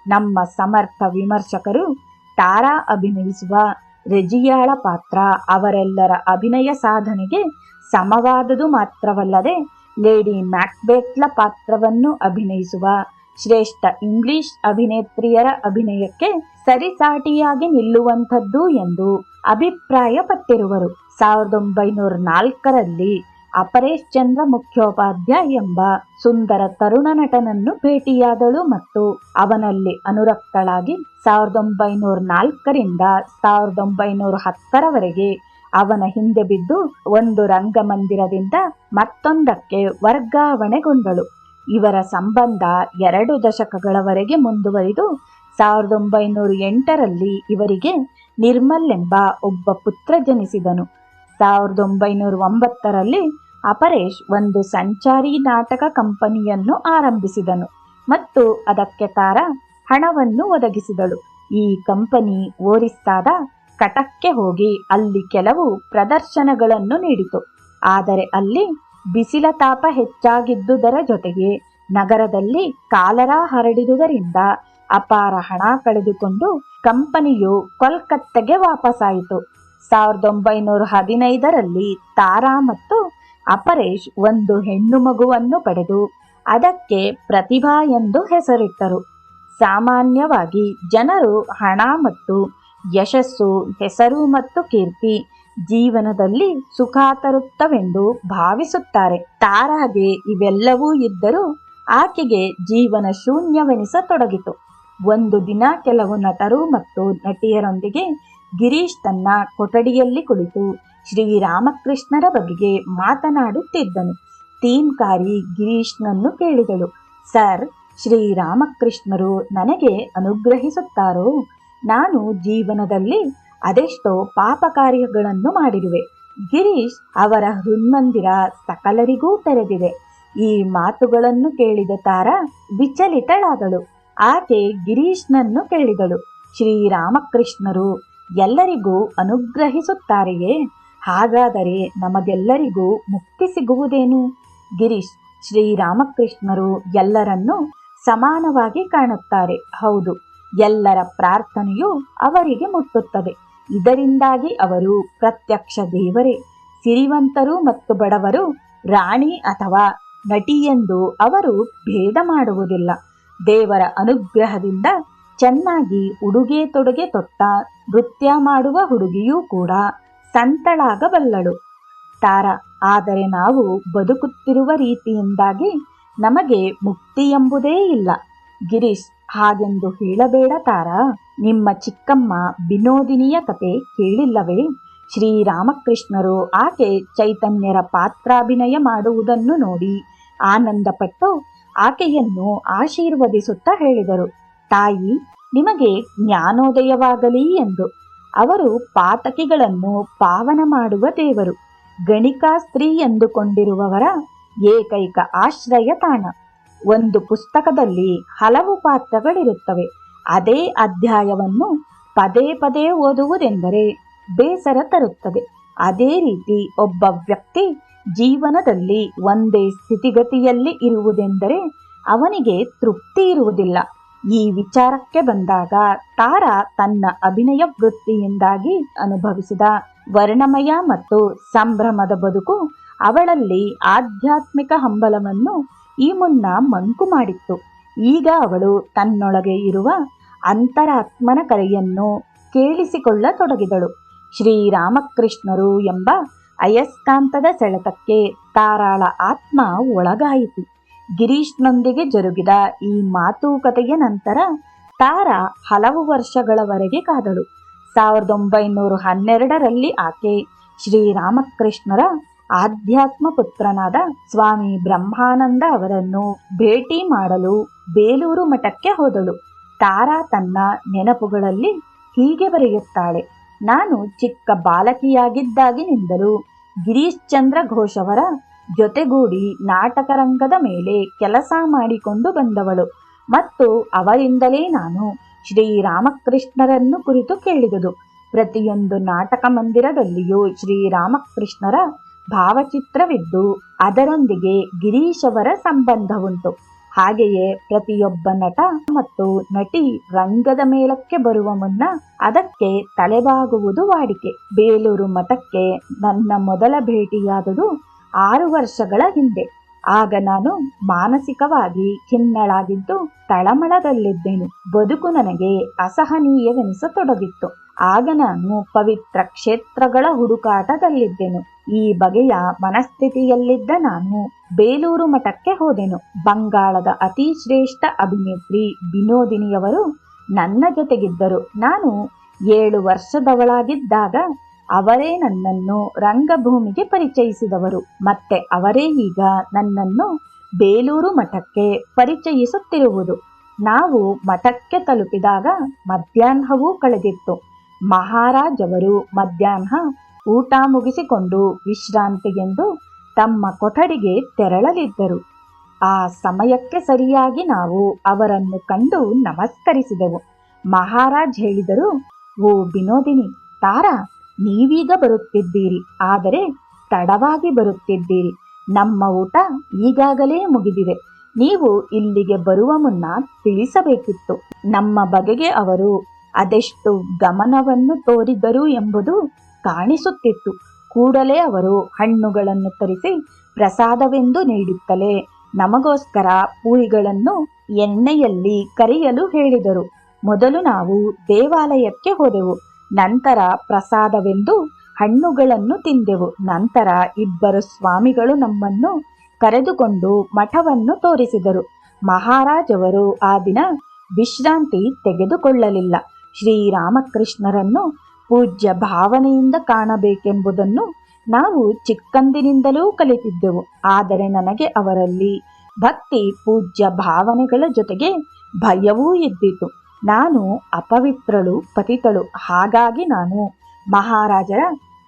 ನಮ್ಮ ಸಮರ್ಥ ವಿಮರ್ಶಕರು ತಾರಾ ಅಭಿನಯಿಸುವ ರೆಜಿಯಾಳ ಪಾತ್ರ ಅವರೆಲ್ಲರ ಅಭಿನಯ ಸಾಧನೆಗೆ ಸಮವಾದುದು ಮಾತ್ರವಲ್ಲದೆ, ಲೇಡಿ ಮ್ಯಾಕ್ಬೆತ್ಳ ಪಾತ್ರವನ್ನು ಅಭಿನಯಿಸುವ ಶ್ರೇಷ್ಠ ಇಂಗ್ಲಿಷ್ ಅಭಿನೇತ್ರಿಯರ ಅಭಿನಯಕ್ಕೆ ಸರಿಸಾಟಿಯಾಗಿ ನಿಲ್ಲುವಂಥದ್ದು ಎಂದು ಅಭಿಪ್ರಾಯಪಟ್ಟಿರುವರು. 1904ರಲ್ಲಿ ಅಪರೇಶ್ ಚಂದ್ರ ಮುಖ್ಯೋಪಾಧ್ಯಾಯ ಎಂಬ ಸುಂದರ ತರುಣ ನಟನನ್ನು ಭೇಟಿಯಾದಳು ಮತ್ತು ಅವನಲ್ಲಿ ಅನುರಕ್ತಳಾಗಿ 1904ರಿಂದ 1910ರವರೆಗೆ ಅವನ ಹಿಂದೆ ಬಿದ್ದು ಒಂದು ರಂಗಮಂದಿರದಿಂದ ಮತ್ತೊಂದಕ್ಕೆ ವರ್ಗಾವಣೆಗೊಂಡಳು. ಇವರ ಸಂಬಂಧ 2 ದಶಕಗಳವರೆಗೆ ಮುಂದುವರಿದು 1908ರಲ್ಲಿ ಇವರಿಗೆ ನಿರ್ಮಲ್ ಎಂಬ ಒಬ್ಬ ಪುತ್ರ ಜನಿಸಿದನು. 1909ರಲ್ಲಿ ಅಪರೇಶ್ ಒಂದು ಸಂಚಾರಿ ನಾಟಕ ಕಂಪನಿಯನ್ನು ಆರಂಭಿಸಿದನು ಮತ್ತು ಅದಕ್ಕೆ ತಾರಾ ಹಣವನ್ನು ಒದಗಿಸಿದಳು. ಈ ಕಂಪನಿ ಒರಿಸ್ಸಾದ ಕಟಕ್ಗೆ ಹೋಗಿ ಅಲ್ಲಿ ಕೆಲವು ಪ್ರದರ್ಶನಗಳನ್ನು ನೀಡಿತು. ಆದರೆ ಅಲ್ಲಿ ಬಿಸಿಲ ತಾಪ ಹೆಚ್ಚಾಗಿದ್ದುದರ ಜೊತೆಗೆ ನಗರದಲ್ಲಿ ಕಾಲರಾ ಹರಡಿದುದರಿಂದ ಅಪಾರ ಹಣ ಕಳೆದುಕೊಂಡು ಕಂಪನಿಯು ಕೋಲ್ಕತ್ತೆಗೆ ವಾಪಸಾಯಿತು. 1915ರಲ್ಲಿ ತಾರಾ ಮತ್ತು ಅಪರೇಶ್ ಒಂದು ಹೆಣ್ಣು ಮಗುವನ್ನು ಪಡೆದು ಅದಕ್ಕೆ ಪ್ರತಿಭಾ ಎಂದು ಹೆಸರಿಟ್ಟರು. ಸಾಮಾನ್ಯವಾಗಿ ಜನರು ಹಣ ಮತ್ತು ಯಶಸ್ಸು, ಹೆಸರು ಮತ್ತು ಕೀರ್ತಿ ಜೀವನದಲ್ಲಿ ಸುಖ ತರುತ್ತವೆಂದು ಭಾವಿಸುತ್ತಾರೆ. ತಾರಾಗೆ ಇವೆಲ್ಲವೂ ಇದ್ದರೂ ಆಕೆಗೆ ಜೀವನ ಶೂನ್ಯವೆನಿಸತೊಡಗಿತು. ಒಂದು ದಿನ ಕೆಲವು ನಟರು ಮತ್ತು ನಟಿಯರೊಂದಿಗೆ ಗಿರೀಶ್ ತನ್ನ ಕೊಠಡಿಯಲ್ಲಿ ಕುಳಿತು ಶ್ರೀರಾಮಕೃಷ್ಣರ ಬಗೆಗೆ ಮಾತನಾಡುತ್ತಿದ್ದನು. ಥೀಮ್ಕಾರಿ ಗಿರೀಶ್ನನ್ನು ಕೇಳಿದಳು, ಸರ್, ಶ್ರೀರಾಮಕೃಷ್ಣರು ನನಗೆ ಅನುಗ್ರಹಿಸುತ್ತಾರೋ? ನಾನು ಜೀವನದಲ್ಲಿ ಅದೆಷ್ಟೋ ಪಾಪ ಕಾರ್ಯಗಳನ್ನು ಮಾಡಿರುವೆ. ಗಿರೀಶ್ ಅವರ ಹೃನ್ಮಂದಿರ ಸಕಲರಿಗೂ ತೆರೆದಿದೆ. ಈ ಮಾತುಗಳನ್ನು ಕೇಳಿದ ತಾರಾ ವಿಚಲಿತಳಾದಳು. ಆಕೆ ಗಿರೀಶ್ನನ್ನು ಕೇಳಿದಳು, ಶ್ರೀರಾಮಕೃಷ್ಣರು ಎಲ್ಲರಿಗೂ ಅನುಗ್ರಹಿಸುತ್ತಾರೆಯೇ? ಹಾಗಾದರೆ ನಮಗೆಲ್ಲರಿಗೂ ಮುಕ್ತಿ ಸಿಗುವುದೇನು? ಗಿರೀಶ್, ಶ್ರೀರಾಮಕೃಷ್ಣರು ಎಲ್ಲರನ್ನೂ ಸಮಾನವಾಗಿ ಕಾಣುತ್ತಾರೆ. ಹೌದು, ಎಲ್ಲರ ಪ್ರಾರ್ಥನೆಯು ಅವರಿಗೆ ಮುಟ್ಟುತ್ತದೆ. ಇದರಿಂದಾಗಿ ಅವರು ಪ್ರತ್ಯಕ್ಷ ದೇವರೇ. ಸಿರಿವಂತರು ಮತ್ತು ಬಡವರು, ರಾಣಿ ಅಥವಾ ನಟಿ ಎಂದು ಅವರು ಭೇದ ಮಾಡುವುದಿಲ್ಲ. ದೇವರ ಅನುಗ್ರಹದಿಂದ ಚೆನ್ನಾಗಿ ಉಡುಗೆ ತೊಡುಗೆ ತೊಟ್ಟ ನೃತ್ಯ ಮಾಡುವ ಹುಡುಗಿಯೂ ಕೂಡ ಸಂತಳಾಗಬಲ್ಲಳು. ತಾರಾ, ಆದರೆ ನಾವು ಬದುಕುತ್ತಿರುವ ರೀತಿಯಿಂದಾಗಿ ನಮಗೆ ಮುಕ್ತಿ ಎಂಬುದೇ ಇಲ್ಲ. ಗಿರೀಶ್, ಹಾಗೆಂದು ಹೇಳಬೇಡ ತಾರಾ. ನಿಮ್ಮ ಚಿಕ್ಕಮ್ಮ ವಿನೋದಿನಿಯ ಕತೆ ಕೇಳಿಲ್ಲವೇ? ಶ್ರೀರಾಮಕೃಷ್ಣರು ಆಕೆ ಚೈತನ್ಯರ ಪಾತ್ರಾಭಿನಯ ಮಾಡುವುದನ್ನು ನೋಡಿ ಆನಂದಪಟ್ಟು ಆಕೆಯನ್ನು ಆಶೀರ್ವದಿಸುತ್ತಾ ಹೇಳಿದರು, ತಾಯಿ, ನಿಮಗೆ ಜ್ಞಾನೋದಯವಾಗಲಿ ಎಂದು. ಅವರು ಪಾತಕಿಗಳನ್ನು ಪಾವನ ಮಾಡುವ ದೇವರು, ಗಣಿಕಾ ಸ್ತ್ರೀ ಎಂದುಕೊಂಡಿರುವವರ ಏಕೈಕ ಆಶ್ರಯ ತಾಣ. ಒಂದು ಪುಸ್ತಕದಲ್ಲಿ ಹಲವು ಪಾತ್ರಗಳಿರುತ್ತವೆ. ಅದೇ ಅಧ್ಯಾಯವನ್ನು ಪದೇ ಪದೇ ಓದುವುದೆಂದರೆ ಬೇಸರ ತರುತ್ತದೆ. ಅದೇ ರೀತಿ ಒಬ್ಬ ವ್ಯಕ್ತಿ ಜೀವನದಲ್ಲಿ ಒಂದೇ ಸ್ಥಿತಿಗತಿಯಲ್ಲಿ ಇರುವುದೆಂದರೆ ಅವನಿಗೆ ತೃಪ್ತಿ ಇರುವುದಿಲ್ಲ. ಈ ವಿಚಾರಕ್ಕೆ ಬಂದಾಗ ತಾರಾ ತನ್ನ ಅಭಿನಯ ವೃತ್ತಿಯಿಂದಾಗಿ ಅನುಭವಿಸಿದ ವರ್ಣಮಯ ಮತ್ತು ಸಂಭ್ರಮದ ಬದುಕು ಅವಳಲ್ಲಿ ಆಧ್ಯಾತ್ಮಿಕ ಹಂಬಲವನ್ನು ಈ ಮುನ್ನ ಮಂಕು ಮಾಡಿತ್ತು. ಈಗ ಅವಳು ತನ್ನೊಳಗೆ ಇರುವ ಅಂತರಾತ್ಮನ ಕರೆಯನ್ನು ಕೇಳಿಸಿಕೊಳ್ಳತೊಡಗಿದಳು. ಶ್ರೀರಾಮಕೃಷ್ಣರು ಎಂಬ ಅಯಸ್ಕಾಂತದ ಸೆಳೆತಕ್ಕೆ ತಾರಾಳ ಆತ್ಮ ಒಳಗಾಯಿತು. ಗಿರೀಶ್ನೊಂದಿಗೆ ಜರುಗಿದ ಈ ಮಾತುಕತೆಯ ನಂತರ ತಾರಾ ಹಲವು ವರ್ಷಗಳವರೆಗೆ ಕಾದಳು. 1912ರಲ್ಲಿ ಆಕೆ ಶ್ರೀರಾಮಕೃಷ್ಣರ ಆಧ್ಯಾತ್ಮ ಪುತ್ರನಾದ ಸ್ವಾಮಿ ಬ್ರಹ್ಮಾನಂದ ಅವರನ್ನು ಭೇಟಿ ಮಾಡಲು ಬೇಲೂರು ಮಠಕ್ಕೆ ಹೋದಳು. ತಾರಾ ತನ್ನ ನೆನಪುಗಳಲ್ಲಿ ಹೀಗೆ ಬರೆಯುತ್ತಾಳೆ: ನಾನು ಚಿಕ್ಕ ಬಾಲಕಿಯಾಗಿದ್ದಾಗಿನಿಂದಲೂ ಗಿರೀಶ್ ಚಂದ್ರ ಘೋಷ್ ಅವರ ಜೊತೆಗೂಡಿ ನಾಟಕ ರಂಗದ ಮೇಲೆ ಕೆಲಸ ಮಾಡಿಕೊಂಡು ಬಂದವಳು ಮತ್ತು ಅವರಿಂದಲೇ ನಾನು ಶ್ರೀರಾಮಕೃಷ್ಣರನ್ನು ಕುರಿತು ಕೇಳಿದುದು. ಪ್ರತಿಯೊಂದು ನಾಟಕ ಮಂದಿರದಲ್ಲಿಯೂ ಶ್ರೀರಾಮಕೃಷ್ಣರ ಭಾವಚಿತ್ರವಿದ್ದು ಅದರೊಂದಿಗೆ ಗಿರೀಶ್ ಅವರ ಸಂಬಂಧವುಂಟು. ಹಾಗೆಯೇ ಪ್ರತಿಯೊಬ್ಬ ನಟ ಮತ್ತು ನಟಿ ರಂಗದ ಮೇಲಕ್ಕೆ ಬರುವ ಮುನ್ನ ಅದಕ್ಕೆ ತಲೆಬಾಗುವುದು ವಾಡಿಕೆ. ಬೇಲೂರು ಮಠಕ್ಕೆ ನನ್ನ ಮೊದಲ ಭೇಟಿಯಾದುದು 6 ವರ್ಷಗಳ ಹಿಂದೆ. ಆಗ ನಾನು ಮಾನಸಿಕವಾಗಿ ಖಿನ್ನಳಾಗಿದ್ದು ತಳಮಳದಲ್ಲಿದ್ದೆನು. ಬದುಕು ನನಗೆ ಅಸಹನೀಯವೆನಿಸತೊಡಗಿತ್ತು. ಆಗ ನಾನು ಪವಿತ್ರ ಕ್ಷೇತ್ರಗಳ ಹುಡುಕಾಟದಲ್ಲಿದ್ದೆನು. ಈ ಬಗೆಯ ಮನಸ್ಥಿತಿಯಲ್ಲಿದ್ದ ನಾನು ಬೇಲೂರು ಮಠಕ್ಕೆ ಹೋದೆನು. ಬಂಗಾಳದ ಅತಿ ಶ್ರೇಷ್ಠ ಅಭಿನೇತ್ರಿ ವಿನೋದಿನಿಯವರು ನನ್ನ ಜೊತೆಗಿದ್ದರು. ನಾನು 7 ವರ್ಷದವಳಾಗಿದ್ದಾಗ ಅವರೇ ನನ್ನನ್ನು ರಂಗಭೂಮಿಗೆ ಪರಿಚಯಿಸಿದವರು. ಮತ್ತೆ ಅವರೇ ಈಗ ನನ್ನನ್ನು ಬೇಲೂರು ಮಠಕ್ಕೆ ಪರಿಚಯಿಸುತ್ತಿರುವುದು. ನಾವು ಮಠಕ್ಕೆ ತಲುಪಿದಾಗ ಮಧ್ಯಾಹ್ನವೂ ಕಳೆದಿತ್ತು. ಮಹಾರಾಜ್ ಅವರು ಮಧ್ಯಾಹ್ನ ಊಟ ಮುಗಿಸಿಕೊಂಡು ವಿಶ್ರಾಂತಿಗೆಂದು ತಮ್ಮ ಕೊಠಡಿಗೆ ತೆರಳಲಿದ್ದರು. ಆ ಸಮಯಕ್ಕೆ ಸರಿಯಾಗಿ ನಾವು ಅವರನ್ನು ಕಂಡು ನಮಸ್ಕರಿಸಿದೆವು. ಮಹಾರಾಜ್ ಹೇಳಿದರು: ಓ ವಿನೋದಿನಿ, ತಾರಾ, ನೀವೀಗ ಬರುತ್ತಿದ್ದೀರಿ, ಆದರೆ ತಡವಾಗಿ ಬರುತ್ತಿದ್ದೀರಿ. ನಮ್ಮ ಊಟ ಈಗಾಗಲೇ ಮುಗಿದಿದೆ. ನೀವು ಇಲ್ಲಿಗೆ ಬರುವ ಮುನ್ನ ತಿಳಿಸಬೇಕಿತ್ತು. ನಮ್ಮ ಬಗೆಗೆ ಅವರು ಅದೆಷ್ಟು ಗಮನವನ್ನು ತೋರಿದರು ಎಂಬುದು ಕಾಣಿಸುತ್ತಿತ್ತು. ಕೂಡಲೇ ಅವರು ಹಣ್ಣುಗಳನ್ನು ತರಿಸಿ ಪ್ರಸಾದವೆಂದು ನೀಡುತ್ತಲೇ ನಮಗೋಸ್ಕರ ಪೂರಿಗಳನ್ನು ಎಣ್ಣೆಯಲ್ಲಿ ಕರಿಯಲು ಹೇಳಿದರು. ಮೊದಲು ನಾವು ದೇವಾಲಯಕ್ಕೆ ಹೋದೆವು. ನಂತರ ಪ್ರಸಾದವೆಂದು ಹಣ್ಣುಗಳನ್ನು ತಿಂದೆವು. ನಂತರ ಇಬ್ಬರು ಸ್ವಾಮಿಗಳು ನಮ್ಮನ್ನು ಕರೆದುಕೊಂಡು ಮಠವನ್ನು ತೋರಿಸಿದರು. ಮಹಾರಾಜ್ ಅವರು ಆ ದಿನ ವಿಶ್ರಾಂತಿ ತೆಗೆದುಕೊಳ್ಳಲಿಲ್ಲ. ಶ್ರೀರಾಮಕೃಷ್ಣರನ್ನು ಪೂಜ್ಯ ಭಾವನೆಯಿಂದ ಕಾಣಬೇಕೆಂಬುದನ್ನು ನಾವು ಚಿಕ್ಕಂದಿನಿಂದಲೂ ಕಲಿತಿದ್ದೆವು. ಆದರೆ ನನಗೆ ಅವರಲ್ಲಿ ಭಕ್ತಿ, ಪೂಜ್ಯ ಭಾವನೆಗಳ ಜೊತೆಗೆ ಭಯವೂ ಇದ್ದಿತು. ನಾನು ಅಪವಿತ್ರಳು, ಪತಿತಳು. ಹಾಗಾಗಿ ನಾನು ಮಹಾರಾಜರ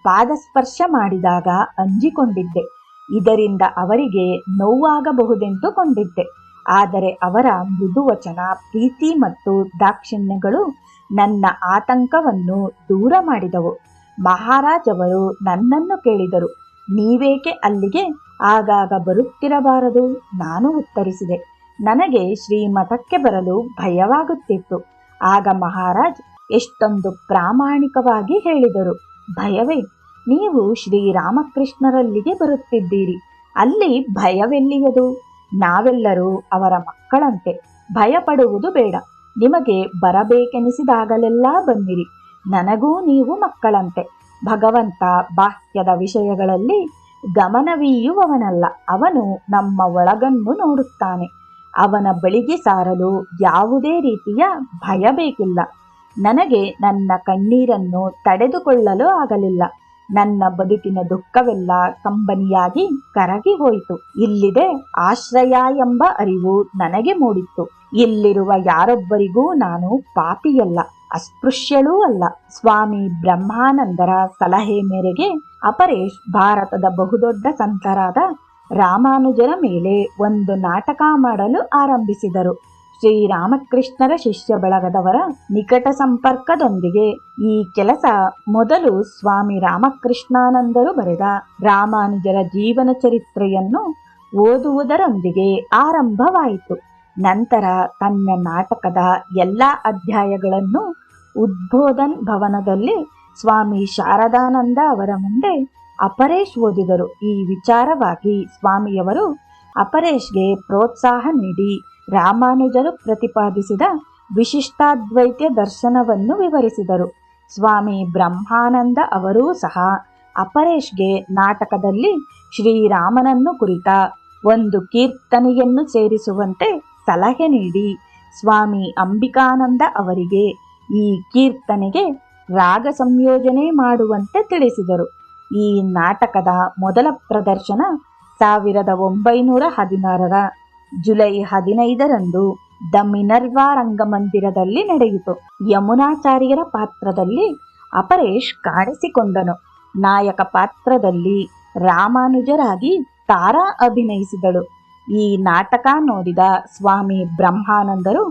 ಪಾದಸ್ಪರ್ಶ ಮಾಡಿದಾಗ ಅಂಜಿಕೊಂಡಿದ್ದೆ. ಇದರಿಂದ ಅವರಿಗೆ ನೋವಾಗಬಹುದೆಂದು ಕೊಂಡಿದ್ದೆ. ಆದರೆ ಅವರ ಮೃದುವಚನ, ಪ್ರೀತಿ ಮತ್ತು ದಾಕ್ಷಿಣ್ಯಗಳು ನನ್ನ ಆತಂಕವನ್ನು ದೂರ ಮಾಡಿದವು. ಮಹಾರಾಜ್ ಅವರು ನನ್ನನ್ನು ಕೇಳಿದರು: ನೀವೇಕೆ ಅಲ್ಲಿಗೆ ಆಗಾಗ ಬರುತ್ತಿರಬಾರದು? ನಾನು ಉತ್ತರಿಸಿದೆ: ನನಗೆ ಶ್ರೀಮಠಕ್ಕೆ ಬರಲು ಭಯವಾಗುತ್ತಿತ್ತು. ಆಗ ಮಹಾರಾಜ್ ಎಷ್ಟೊಂದು ಪ್ರಾಮಾಣಿಕವಾಗಿ ಹೇಳಿದರು: ಭಯವೇ? ನೀವು ಶ್ರೀರಾಮಕೃಷ್ಣರಲ್ಲಿಗೆ ಬರುತ್ತಿದ್ದೀರಿ, ಅಲ್ಲಿ ಭಯವೆಲ್ಲಿಯದು? ನಾವೆಲ್ಲರೂ ಅವರ ಮಕ್ಕಳಂತೆ. ಭಯಪಡುವುದು ಬೇಡ. ನಿಮಗೆ ಬರಬೇಕೆನಿಸಿದಾಗಲೆಲ್ಲ ಬನ್ನಿರಿ. ನನಗೂ ನೀವು ಮಕ್ಕಳಂತೆ. ಭಗವಂತ ಬಾಹ್ಯದ ವಿಷಯಗಳಲ್ಲಿ ಗಮನವೀಯುವವನಲ್ಲ. ಅವನು ನಮ್ಮ ಒಳಗನ್ನು ನೋಡುತ್ತಾನೆ. ಅವನ ಬಳಿಗೆ ಸಾರಲು ಯಾವುದೇ ರೀತಿಯ ಭಯ ಬೇಕಿಲ್ಲ. ನನಗೆ ನನ್ನ ಕಣ್ಣೀರನ್ನು ತಡೆದುಕೊಳ್ಳಲು ಆಗಲಿಲ್ಲ. ನನ್ನ ಬದುಕಿನ ದುಃಖವೆಲ್ಲ ಕಂಬನಿಯಾಗಿ ಕರಗಿ ಹೋಯಿತು. ಇಲ್ಲಿದೆ ಆಶ್ರಯ ಎಂಬ ಅರಿವು ನನಗೆ ಮೂಡಿತ್ತು. ಇಲ್ಲಿರುವ ಯಾರೊಬ್ಬರಿಗೂ ನಾನು ಪಾಪಿಯಲ್ಲ, ಅಸ್ಪೃಶ್ಯಳೂ ಅಲ್ಲ. ಸ್ವಾಮಿ ಬ್ರಹ್ಮಾನಂದರ ಸಲಹೆ ಮೇರೆಗೆ ಅಪರೇಶ್ ಭಾರತದ ಬಹುದೊಡ್ಡ ಸಂತರಾದ ರಾಮಾನುಜರ ಮೇಲೆ ಒಂದು ನಾಟಕ ಮಾಡಲು ಆರಂಭಿಸಿದರು. ಶ್ರೀರಾಮಕೃಷ್ಣರ ಶಿಷ್ಯ ಬಳಗದವರ ನಿಕಟ ಸಂಪರ್ಕದೊಂದಿಗೆ ಈ ಕೆಲಸ ಮೊದಲು ಸ್ವಾಮಿ ರಾಮಕೃಷ್ಣಾನಂದರು ಬರೆದ ರಾಮಾನುಜರ ಜೀವನ ಚರಿತ್ರೆಯನ್ನು ಓದುವುದರೊಂದಿಗೆ ಆರಂಭವಾಯಿತು. ನಂತರ ತನ್ನ ನಾಟಕದ ಎಲ್ಲ ಅಧ್ಯಾಯಗಳನ್ನು ಉದ್ಬೋಧನ್ ಭವನದಲ್ಲಿ ಸ್ವಾಮಿ ಶಾರದಾನಂದ ಅವರ ಮುಂದೆ ಅಪರೇಶ್ ಓದಿದರು. ಈ ವಿಚಾರವಾಗಿ ಸ್ವಾಮಿಯವರು ಅಪರೇಶ್ಗೆ ಪ್ರೋತ್ಸಾಹ ನೀಡಿ ರಾಮಾನುಜರು ಪ್ರತಿಪಾದಿಸಿದ ವಿಶಿಷ್ಟಾದ್ವೈತ ದರ್ಶನವನ್ನು ವಿವರಿಸಿದರು. ಸ್ವಾಮಿ ಬ್ರಹ್ಮಾನಂದ ಅವರೂ ಸಹ ಅಪರೇಶ್ಗೆ ನಾಟಕದಲ್ಲಿ ಶ್ರೀರಾಮನನ್ನು ಕುರಿತ ಒಂದು ಕೀರ್ತನೆಯನ್ನು ಸೇರಿಸುವಂತೆ ಸಲಹೆ ನೀಡಿ ಸ್ವಾಮಿ ಅಂಬಿಕಾನಂದ ಅವರಿಗೆ ಈ ಕೀರ್ತನೆಗೆ ರಾಗ ಸಂಯೋಜನೆ ಮಾಡುವಂತೆ ತಿಳಿಸಿದರು. ಈ ನಾಟಕದ ಮೊದಲ ಪ್ರದರ್ಶನ 1916ರ ಜುಲೈ 15ರಂದು ದ ಮಿನರ್ವಾ ರಂಗಮಂದಿರದಲ್ಲಿ ನಡೆಯಿತು. ಯಮುನಾಚಾರ್ಯರ ಪಾತ್ರದಲ್ಲಿ ಅಪರೇಶ್ ಕಾಣಿಸಿಕೊಂಡನು. ನಾಯಕ ಪಾತ್ರದಲ್ಲಿ ರಾಮಾನುಜರಾಗಿ ತಾರಾ ಅಭಿನಯಿಸಿದಳು. ಈ ನಾಟಕ ನೋಡಿದ ಸ್ವಾಮಿ ಬ್ರಹ್ಮಾನಂದರು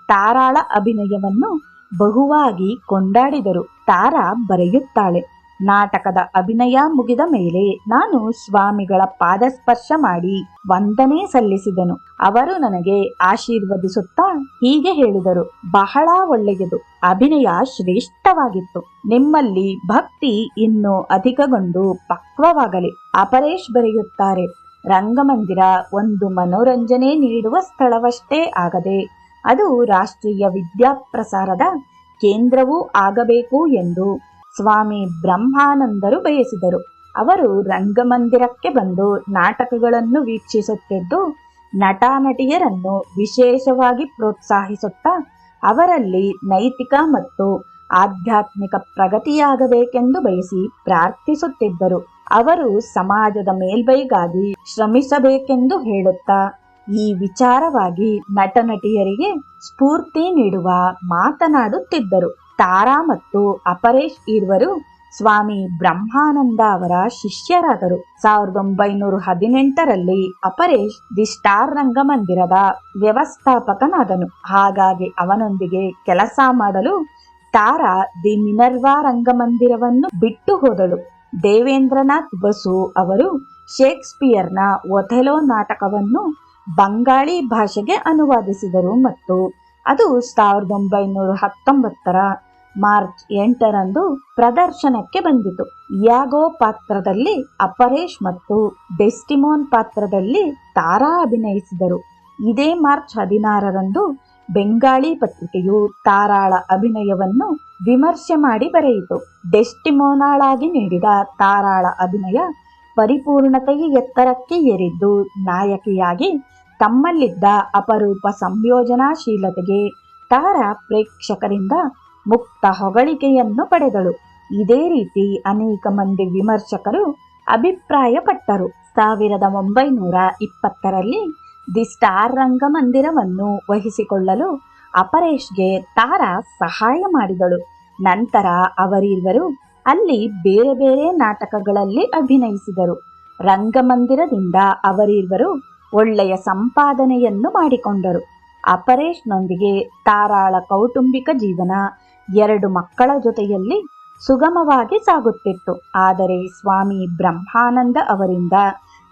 ತಾರಾಳ ಅಭಿನಯವನ್ನು ಬಹುವಾಗಿ ಕೊಂಡಾಡಿದರು. ತಾರಾ ಬರೆಯುತ್ತಾಳೆ, ನಾಟಕದ ಅಭಿನಯ ಮುಗಿದ ಮೇಲೆ ನಾನು ಸ್ವಾಮಿಗಳ ಪಾದಸ್ಪರ್ಶ ಮಾಡಿ ವಂದನೆ ಸಲ್ಲಿಸಿದೆನು. ಅವರು ನನಗೆ ಆಶೀರ್ವದಿಸುತ್ತಾ ಹೀಗೆ ಹೇಳಿದರು, ಬಹಳ ಒಳ್ಳೆಯದು, ಅಭಿನಯ ಶ್ರೇಷ್ಠವಾಗಿತ್ತು. ನಿಮ್ಮಲ್ಲಿ ಭಕ್ತಿ ಇನ್ನೂ ಅಧಿಕಗೊಂಡು ಪಕ್ವವಾಗಲಿ. ಅಪರೇಶ್ ಬರೆಯುತ್ತಾರೆ, ರಂಗಮಂದಿರ ಒಂದು ಮನೋರಂಜನೆ ನೀಡುವ ಸ್ಥಳವಷ್ಟೇ ಆಗದೆ ಅದು ರಾಷ್ಟ್ರೀಯ ವಿದ್ಯಾಪ್ರಸಾರದ ಕೇಂದ್ರವೂ ಆಗಬೇಕು ಎಂದು ಸ್ವಾಮಿ ಬ್ರಹ್ಮಾನಂದರು ಬಯಸಿದರು. ಅವರು ರಂಗಮಂದಿರಕ್ಕೆ ಬಂದು ನಾಟಕಗಳನ್ನು ವೀಕ್ಷಿಸುತ್ತಿದ್ದು ನಟ ನಟಿಯರನ್ನು ವಿಶೇಷವಾಗಿ ಪ್ರೋತ್ಸಾಹಿಸುತ್ತಾ ಅವರಲ್ಲಿ ನೈತಿಕ ಮತ್ತು ಆಧ್ಯಾತ್ಮಿಕ ಪ್ರಗತಿಯಾಗಬೇಕೆಂದು ಬಯಸಿ ಪ್ರಾರ್ಥಿಸುತ್ತಿದ್ದರು. ಅವರು ಸಮಾಜದ ಮೇಲ್ಮೈಗಾಗಿ ಶ್ರಮಿಸಬೇಕೆಂದು ಹೇಳುತ್ತಾ ಈ ವಿಚಾರವಾಗಿ ನಟ ನಟಿಯರಿಗೆ ಸ್ಫೂರ್ತಿ ನೀಡುವ ಮಾತನಾಡುತ್ತಿದ್ದರು. ತಾರಾ ಮತ್ತು ಅಪರೇಶ್ ಇರುವರು ಸ್ವಾಮಿ ಬ್ರಹ್ಮಾನಂದ ಅವರ ಶಿಷ್ಯರಾದರು. 1918ರಲ್ಲಿ ಅಪರೇಶ್ ದಿ ಸ್ಟಾರ್ ರಂಗಮಂದಿರದ ವ್ಯವಸ್ಥಾಪಕನಾದನು. ಹಾಗಾಗಿ ಅವನೊಂದಿಗೆ ಕೆಲಸ ಮಾಡಲು ತಾರಾ ದಿ ಮಿನರ್ವಾ ರಂಗಮಂದಿರವನ್ನು ಬಿಟ್ಟು ಹೋದಳು. ದೇವೇಂದ್ರನಾಥ್ ಬಸು ಅವರು ಶೇಕ್ಸ್ಪಿಯರ್ನ ಒಥೆಲೋ ನಾಟಕವನ್ನು ಬಂಗಾಳಿ ಭಾಷೆಗೆ ಅನುವಾದಿಸಿದರು ಮತ್ತು ಅದು 1919ರ ಮಾರ್ಚ್ 8ರಂದು ಪ್ರದರ್ಶನಕ್ಕೆ ಬಂದಿತು. ಯಾಗೋ ಪಾತ್ರದಲ್ಲಿ ಅಪರೇಶ್ ಮತ್ತು ಡೆಸ್ಟಿಮೋನ್ ಪಾತ್ರದಲ್ಲಿ ತಾರಾ ಅಭಿನಯಿಸಿದರು. ಇದೇ ಮಾರ್ಚ್ 16ರಂದು ಬೆಂಗಾಳಿ ಪತ್ರಿಕೆಯು ತಾರಾಳ ಅಭಿನಯವನ್ನು ವಿಮರ್ಶೆ ಮಾಡಿ ಬರೆಯಿತು. ಡೆಸ್ಟಿಮೋನಾಳಾಗಿ ನೀಡಿದ ತಾರಾಳ ಅಭಿನಯ ಪರಿಪೂರ್ಣತೆಯ ಎತ್ತರಕ್ಕೆ ಏರಿದ್ದು ನಾಯಕಿಯಾಗಿ ತಮ್ಮಲ್ಲಿದ್ದ ಅಪರೂಪ ಸಂಯೋಜನಾಶೀಲತೆಗೆ ತಾರಾ ಪ್ರೇಕ್ಷಕರಿಂದ ಮುಕ್ತ ಹೊಗಳಿಕೆಯನ್ನು ಪಡೆದಳು. ಇದೇ ರೀತಿ ಅನೇಕ ಮಂದಿ ವಿಮರ್ಶಕರು ಅಭಿಪ್ರಾಯಪಟ್ಟರು. 1920ರಲ್ಲಿ ದಿ ಸ್ಟಾರ್ ರಂಗಮಂದಿರವನ್ನು ವಹಿಸಿಕೊಳ್ಳಲು ಅಪರೇಶ್ಗೆ ತಾರಾ ಸಹಾಯ ಮಾಡಿದಳು. ನಂತರ ಅವರಿರುವರು ಅಲ್ಲಿ ಬೇರೆ ಬೇರೆ ನಾಟಕಗಳಲ್ಲಿ ಅಭಿನಯಿಸಿದರು. ರಂಗಮಂದಿರದಿಂದ ಅವರಿರುವರು ಒಳ್ಳೆಯ ಸಂಪಾದನೆಯನ್ನು ಮಾಡಿಕೊಂಡರು. ಅಪರೇಶ್ನೊಂದಿಗೆ ತಾರಾಳ ಕೌಟುಂಬಿಕ ಜೀವನ 2 ಮಕ್ಕಳ ಜೊತೆಯಲ್ಲಿ ಸುಗಮವಾಗಿ ಸಾಗುತ್ತಿತ್ತು. ಆದರೆ ಸ್ವಾಮಿ ಬ್ರಹ್ಮಾನಂದ ಅವರಿಂದ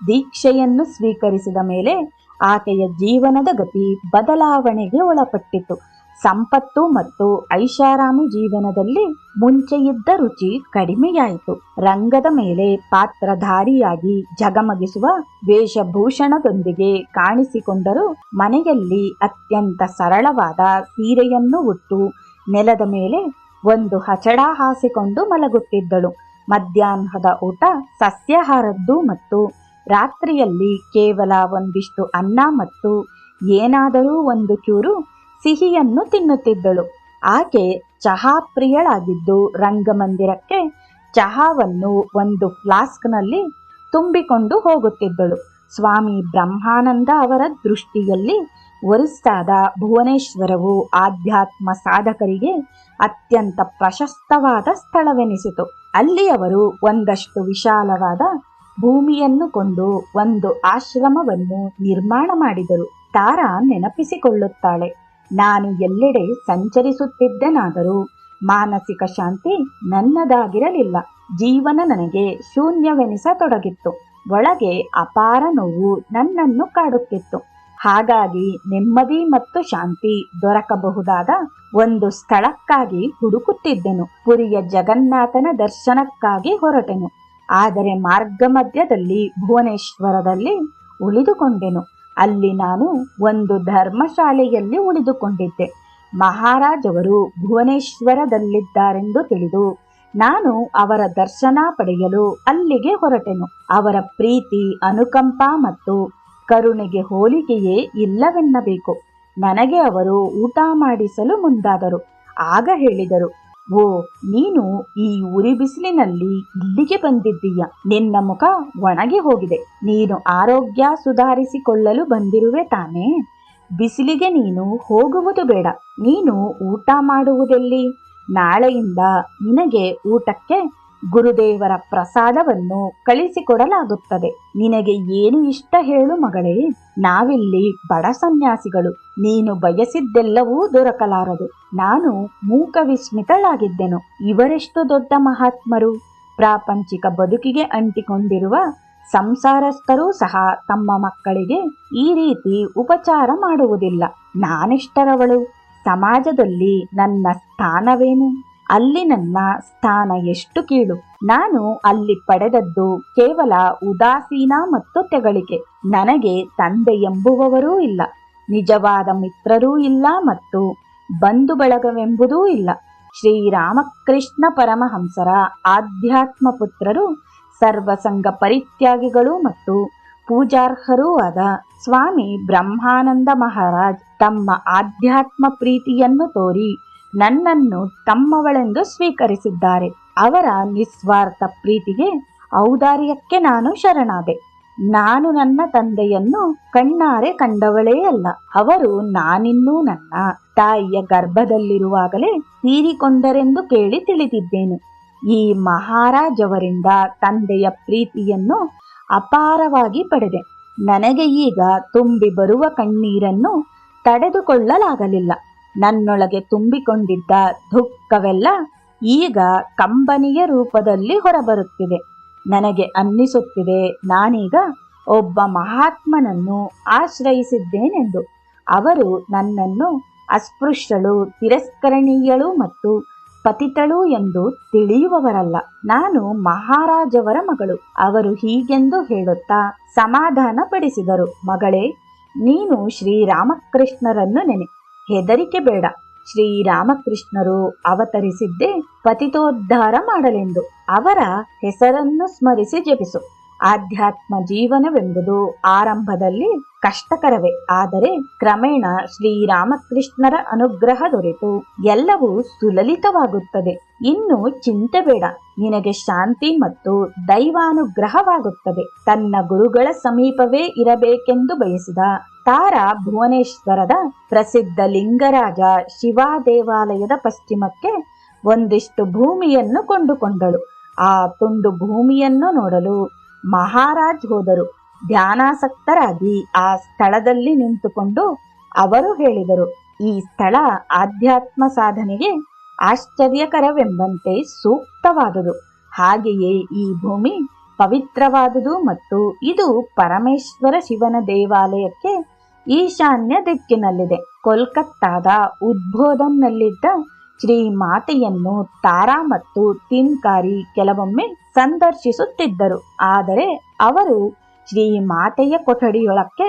ದೀಕ್ಷೆಯನ್ನು ಸ್ವೀಕರಿಸಿದ ಮೇಲೆ ಆಕೆಯ ಜೀವನದ ಗತಿ ಬದಲಾವಣೆಗೆ ಒಳಪಟ್ಟಿತು. ಸಂಪತ್ತು ಮತ್ತು ಐಷಾರಾಮಿ ಜೀವನದಲ್ಲಿ ಮುಂಚೆಯಿದ್ದ ರುಚಿ ಕಡಿಮೆಯಾಯಿತು. ರಂಗದ ಮೇಲೆ ಪಾತ್ರಧಾರಿಯಾಗಿ ಝಗಮಗಿಸುವ ವೇಷಭೂಷಣದೊಂದಿಗೆ ಕಾಣಿಸಿಕೊಂಡರೂ ಮನೆಯಲ್ಲಿ ಅತ್ಯಂತ ಸರಳವಾದ ಸೀರೆಯನ್ನು ಉಟ್ಟು ನೆಲದ ಮೇಲೆ ಒಂದು ಹಚಡ ಹಾಸಿಕೊಂಡು ಮಲಗುತ್ತಿದ್ದಳು. ಮಧ್ಯಾಹ್ನದ ಊಟ ಸಸ್ಯಾಹಾರದ್ದು ಮತ್ತು ರಾತ್ರಿಯಲ್ಲಿ ಕೇವಲ ಒಂದಿಷ್ಟು ಅನ್ನ ಮತ್ತು ಏನಾದರೂ ಒಂದು ಚೂರು ಸಿಹಿಯನ್ನು ತಿನ್ನುತ್ತಿದ್ದಳು. ಆಕೆ ಚಹಾ ಪ್ರಿಯಳಾಗಿದ್ದು ರಂಗಮಂದಿರಕ್ಕೆ ಚಹಾವನ್ನು ಒಂದು ಫ್ಲಾಸ್ಕ್ನಲ್ಲಿ ತುಂಬಿಕೊಂಡು ಹೋಗುತ್ತಿದ್ದಳು. ಸ್ವಾಮಿ ಬ್ರಹ್ಮಾನಂದ ಅವರ ದೃಷ್ಟಿಯಲ್ಲಿ ಒರಿಸ್ಸಾದ ಭುವನೇಶ್ವರವು ಆಧ್ಯಾತ್ಮ ಸಾಧಕರಿಗೆ ಅತ್ಯಂತ ಪ್ರಶಸ್ತವಾದ ಸ್ಥಳವೆನಿಸಿತು. ಅಲ್ಲಿ ಅವರು ಒಂದಷ್ಟು ವಿಶಾಲವಾದ ಭೂಮಿಯನ್ನು ಕೊಂಡು ಒಂದು ಆಶ್ರಮವನ್ನು ನಿರ್ಮಾಣ ಮಾಡಿದರು. ತಾರಾ ನೆನಪಿಸಿಕೊಳ್ಳುತ್ತಾಳೆ, ನಾನು ಎಲ್ಲೆಡೆ ಸಂಚರಿಸುತ್ತಿದ್ದೆನಾದರೂ ಮಾನಸಿಕ ಶಾಂತಿ ನನ್ನದಾಗಿರಲಿಲ್ಲ. ಜೀವನ ನನಗೆ ಶೂನ್ಯವೆನಿಸತೊಡಗಿತ್ತು. ಒಳಗೆ ಅಪಾರ ನೋವು ನನ್ನನ್ನು ಕಾಡುತ್ತಿತ್ತು. ಹಾಗಾಗಿ ನೆಮ್ಮದಿ ಮತ್ತು ಶಾಂತಿ ದೊರಕಬಹುದಾದ ಒಂದು ಸ್ಥಳಕ್ಕಾಗಿ ಹುಡುಕುತ್ತಿದ್ದೆನು. ಪುರಿಯ ಜಗನ್ನಾಥನ ದರ್ಶನಕ್ಕಾಗಿ ಹೊರಟೆನು. ಆದರೆ ಮಾರ್ಗ ಮಧ್ಯದಲ್ಲಿ ಭುವನೇಶ್ವರದಲ್ಲಿ ಉಳಿದುಕೊಂಡೆನು. ಅಲ್ಲಿ ನಾನು ಒಂದು ಧರ್ಮಶಾಲೆಯಲ್ಲಿ ಉಳಿದುಕೊಂಡಿದ್ದೆ. ಮಹಾರಾಜವರು ಭುವನೇಶ್ವರದಲ್ಲಿದ್ದಾರೆಂದು ತಿಳಿದು ನಾನು ಅವರ ದರ್ಶನ ಪಡೆಯಲು ಅಲ್ಲಿಗೆ ಹೊರಟೆನು. ಅವರ ಪ್ರೀತಿ, ಅನುಕಂಪ ಮತ್ತು ಕರುಣೆಗೆ ಹೋಲಿಕೆಯೇ ಇಲ್ಲವೆನ್ನಬೇಕು. ನನಗೆ ಅವರು ಊಟ ಮಾಡಿಸಲು ಮುಂದಾದರು. ಆಗ ಹೇಳಿದರು, ಓ, ನೀನು ಈ ಉರಿ ಬಿಸಿಲಿನಲ್ಲಿ ಇಲ್ಲಿಗೆ ಬಂದಿದ್ದೀಯ. ನಿನ್ನ ಮುಖ ಒಣಗಿ ಹೋಗಿದೆ. ನೀನು ಆರೋಗ್ಯ ಸುಧಾರಿಸಿಕೊಳ್ಳಲು ಬಂದಿರುವೆ ತಾನೇ? ಬಿಸಿಲಿಗೆ ನೀನು ಹೋಗುವುದು ಬೇಡ. ನೀನು ಊಟ ಮಾಡುವುದೆಲ್ಲಿ? ನಾಳೆಯಿಂದ ನಿನಗೆ ಊಟಕ್ಕೆ ಗುರುದೇವರ ಪ್ರಸಾದವನ್ನು ಕಳಿಸಿಕೊಡಲಾಗುತ್ತದೆ. ನಿನಗೆ ಏನು ಇಷ್ಟ ಹೇಳು ಮಗಳೇ. ನಾವಿಲ್ಲಿ ಬಡ ಸನ್ಯಾಸಿಗಳು. ನೀನು ಬಯಸಿದ್ದೆಲ್ಲವೂ ದೊರಕಲಾರದು. ನಾನು ಮೂಕ ವಿಸ್ಮಿತಳಾಗಿದ್ದೆನು. ಇವರೆಷ್ಟು ದೊಡ್ಡ ಮಹಾತ್ಮರು. ಪ್ರಾಪಂಚಿಕ ಬದುಕಿಗೆ ಅಂಟಿಕೊಂಡಿರುವ ಸಂಸಾರಸ್ಥರೂ ಸಹ ತಮ್ಮ ಮಕ್ಕಳಿಗೆ ಈ ರೀತಿ ಉಪಚಾರ ಮಾಡುವುದಿಲ್ಲ. ನಾನೆಷ್ಟರವಳು? ಸಮಾಜದಲ್ಲಿ ನನ್ನ ಸ್ಥಾನವೇನು? ಅಲ್ಲಿ ನನ್ನ ಸ್ಥಾನ ಎಷ್ಟು ಕೀಳು. ನಾನು ಅಲ್ಲಿ ಪಡೆದದ್ದು ಕೇವಲ ಉದಾಸೀನ ಮತ್ತು ತೆಗಳಿಕೆ. ನನಗೆ ತಂದೆ ಎಂಬುವವರೂ ಇಲ್ಲ, ನಿಜವಾದ ಮಿತ್ರರೂ ಇಲ್ಲ ಮತ್ತು ಬಂಧು ಬಳಗವೆಂಬುದೂ ಇಲ್ಲ. ಶ್ರೀರಾಮಕೃಷ್ಣ ಪರಮಹಂಸರ ಆಧ್ಯಾತ್ಮ ಪುತ್ರರು, ಸರ್ವಸಂಗ ಪರಿತ್ಯಾಗಿಗಳು ಮತ್ತು ಪೂಜಾರ್ಹರೂ ಆದ ಸ್ವಾಮಿ ಬ್ರಹ್ಮಾನಂದ ಮಹಾರಾಜ್ ತಮ್ಮ ಆಧ್ಯಾತ್ಮ ಪ್ರೀತಿಯನ್ನು ತೋರಿ ನನ್ನನ್ನು ತಮ್ಮವಳೆಂದು ಸ್ವೀಕರಿಸಿದ್ದಾರೆ. ಅವರ ನಿಸ್ವಾರ್ಥ ಪ್ರೀತಿಗೆ, ಔದಾರ್ಯಕ್ಕೆ ನಾನು ಶರಣಾದೆ. ನಾನು ನನ್ನ ತಂದೆಯನ್ನು ಕಣ್ಣಾರೆ ಕಂಡವಳೇ ಅಲ್ಲ. ಅವರು ನಾನಿನ್ನೂ ನನ್ನ ತಾಯಿಯ ಗರ್ಭದಲ್ಲಿರುವಾಗಲೇ ತೀರಿಕೊಂಡರೆಂದು ಕೇಳಿ ತಿಳಿದಿದ್ದೇನೆ. ಈ ಮಹಾರಾಜ್ ಅವರಿಂದ ತಂದೆಯ ಪ್ರೀತಿಯನ್ನು ಅಪಾರವಾಗಿ ಪಡೆದೆ. ನನಗೆ ಈಗ ತುಂಬಿ ಬರುವ ಕಣ್ಣೀರನ್ನು ತಡೆದುಕೊಳ್ಳಲಾಗಲಿಲ್ಲ. ನನ್ನೊಳಗೆ ತುಂಬಿಕೊಂಡಿದ್ದ ದುಃಖವೆಲ್ಲ ಈಗ ಕಂಬನಿಯ ರೂಪದಲ್ಲಿ ಹೊರಬರುತ್ತಿದೆ. ನನಗೆ ಅನ್ನಿಸುತ್ತಿದೆ, ನಾನೀಗ ಒಬ್ಬ ಮಹಾತ್ಮನನ್ನು ಆಶ್ರಯಿಸಿದ್ದೇನೆಂದು. ಅವರು ನನ್ನನ್ನು ಅಸ್ಪೃಶ್ಯಳು, ತಿರಸ್ಕರಣೀಯಳು ಮತ್ತು ಪತಿತಳು ಎಂದು ತಿಳಿಯುವವರಲ್ಲ. ನಾನು ಮಹಾರಾಜವರ ಮಗಳು. ಅವರು ಹೀಗೆಂದು ಹೇಳುತ್ತಾ ಸಮಾಧಾನ ಪಡಿಸಿದರು. ಮಗಳೇ, ನೀನು ಶ್ರೀರಾಮಕೃಷ್ಣರನ್ನು ನೆನೆ. ಹೆದರಿಕೆ ಬೇಡ. ಶ್ರೀರಾಮಕೃಷ್ಣರು ಅವತರಿಸಿದ್ದೇ ಪತಿತೋದ್ಧಾರ ಮಾಡಲೆಂದು. ಅವರ ಹೆಸರನ್ನು ಸ್ಮರಿಸಿ ಜಪಿಸು. ಆಧ್ಯಾತ್ಮ ಜೀವನವೆಂಬುದು ಆರಂಭದಲ್ಲಿ ಕಷ್ಟಕರವೇ, ಆದರೆ ಕ್ರಮೇಣ ಶ್ರೀರಾಮಕೃಷ್ಣರ ಅನುಗ್ರಹ ದೊರೆತು ಎಲ್ಲವೂ ಸುಲಲಿತವಾಗುತ್ತದೆ. ಇನ್ನು ಚಿಂತೆ ಬೇಡ. ನಿನಗೆ ಶಾಂತಿ ಮತ್ತು ದೈವಾನುಗ್ರಹವಾಗುತ್ತದೆ. ತನ್ನ ಗುರುಗಳ ಸಮೀಪವೇ ಇರಬೇಕೆಂದು ಬಯಸಿದ ತಾರಾ ಭುವನೇಶ್ವರದ ಪ್ರಸಿದ್ಧ ಲಿಂಗರಾಜ ಶಿವ ದೇವಾಲಯದ ಪಶ್ಚಿಮಕ್ಕೆ ಒಂದಿಷ್ಟು ಭೂಮಿಯನ್ನು ಕೊಂಡುಕೊಂಡಳು. ಆ ತುಂಡು ಭೂಮಿಯನ್ನು ನೋಡಲು ಮಹಾರಾಜ್ ಹೋದರು. ಧ್ಯಾನಾಸಕ್ತರಾಗಿ ಆ ಸ್ಥಳದಲ್ಲಿ ನಿಂತುಕೊಂಡು ಅವರು ಹೇಳಿದರು, ಈ ಸ್ಥಳ ಆಧ್ಯಾತ್ಮ ಸಾಧನೆಗೆ ಆಶ್ಚರ್ಯಕರವೆಂಬಂತೆ ಸೂಕ್ತವಾದುದು. ಹಾಗೆಯೇ ಈ ಭೂಮಿ ಪವಿತ್ರವಾದುದು ಮತ್ತು ಇದು ಪರಮೇಶ್ವರ ಶಿವನ ದೇವಾಲಯಕ್ಕೆ ಈಶಾನ್ಯ ದಿಕ್ಕಿನಲ್ಲಿದೆ. ಕೋಲ್ಕತ್ತಾದ ಉದ್ಬೋಧನ್ನಲ್ಲಿದ್ದ ಶ್ರೀ ಮಾತೆಯನ್ನು ತಾರಾ ಮತ್ತು ತಿನ್ಕಾರಿ ಕೆಲವೊಮ್ಮೆ ಸಂದರ್ಶಿಸುತ್ತಿದ್ದರು. ಆದರೆ ಅವರು ಶ್ರೀ ಮಾತೆಯ ಕೊಠಡಿಯೊಳಕ್ಕೆ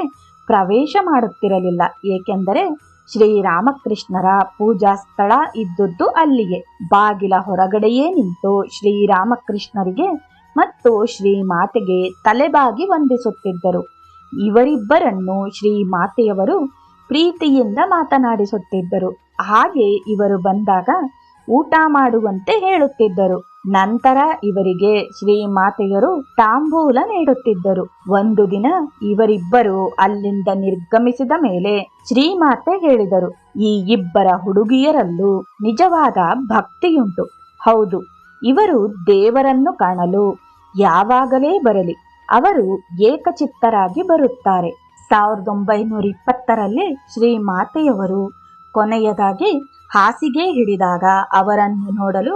ಪ್ರವೇಶ ಮಾಡುತ್ತಿರಲಿಲ್ಲ, ಏಕೆಂದರೆ ಶ್ರೀರಾಮಕೃಷ್ಣರ ಪೂಜಾ ಸ್ಥಳ ಇದ್ದುದು ಅಲ್ಲಿಯೇ. ಬಾಗಿಲ ಹೊರಗಡೆಯೇ ನಿಂತು ಶ್ರೀರಾಮಕೃಷ್ಣರಿಗೆ ಮತ್ತು ಶ್ರೀಮಾತೆಗೆ ತಲೆಬಾಗಿ ವಂದಿಸುತ್ತಿದ್ದರು. ಇವರಿಬ್ಬರನ್ನು ಶ್ರೀಮಾತೆಯವರು ಪ್ರೀತಿಯಿಂದ ಮಾತನಾಡಿಸುತ್ತಿದ್ದರು. ಹಾಗೆ ಇವರು ಬಂದಾಗ ಊಟ ಮಾಡುವಂತೆ ಹೇಳುತ್ತಿದ್ದರು. ನಂತರ ಇವರಿಗೆ ಶ್ರೀಮಾತೆಯರು ತಾಂಬೂಲ ನೀಡುತ್ತಿದ್ದರು. ಒಂದು ದಿನ ಇವರಿಬ್ಬರು ಅಲ್ಲಿಂದ ನಿರ್ಗಮಿಸಿದ ಮೇಲೆ ಶ್ರೀಮಾತೆ ಹೇಳಿದರು, ಈ ಇಬ್ಬರ ಹುಡುಗಿಯರಲ್ಲೂ ನಿಜವಾದ ಭಕ್ತಿಯುಂಟು. ಹೌದು, ಇವರು ದೇವರನ್ನು ಕಾಣಲು ಯಾವಾಗಲೇ ಬರಲಿ, ಅವರು ಏಕಚಿತ್ತರಾಗಿ ಬರುತ್ತಾರೆ. 1920ರಲ್ಲಿ ಶ್ರೀಮಾತೆಯವರು ಕೊನೆಯದಾಗಿ ಹಾಸಿಗೆ ಹಿಡಿದಾಗ ಅವರನ್ನು ನೋಡಲು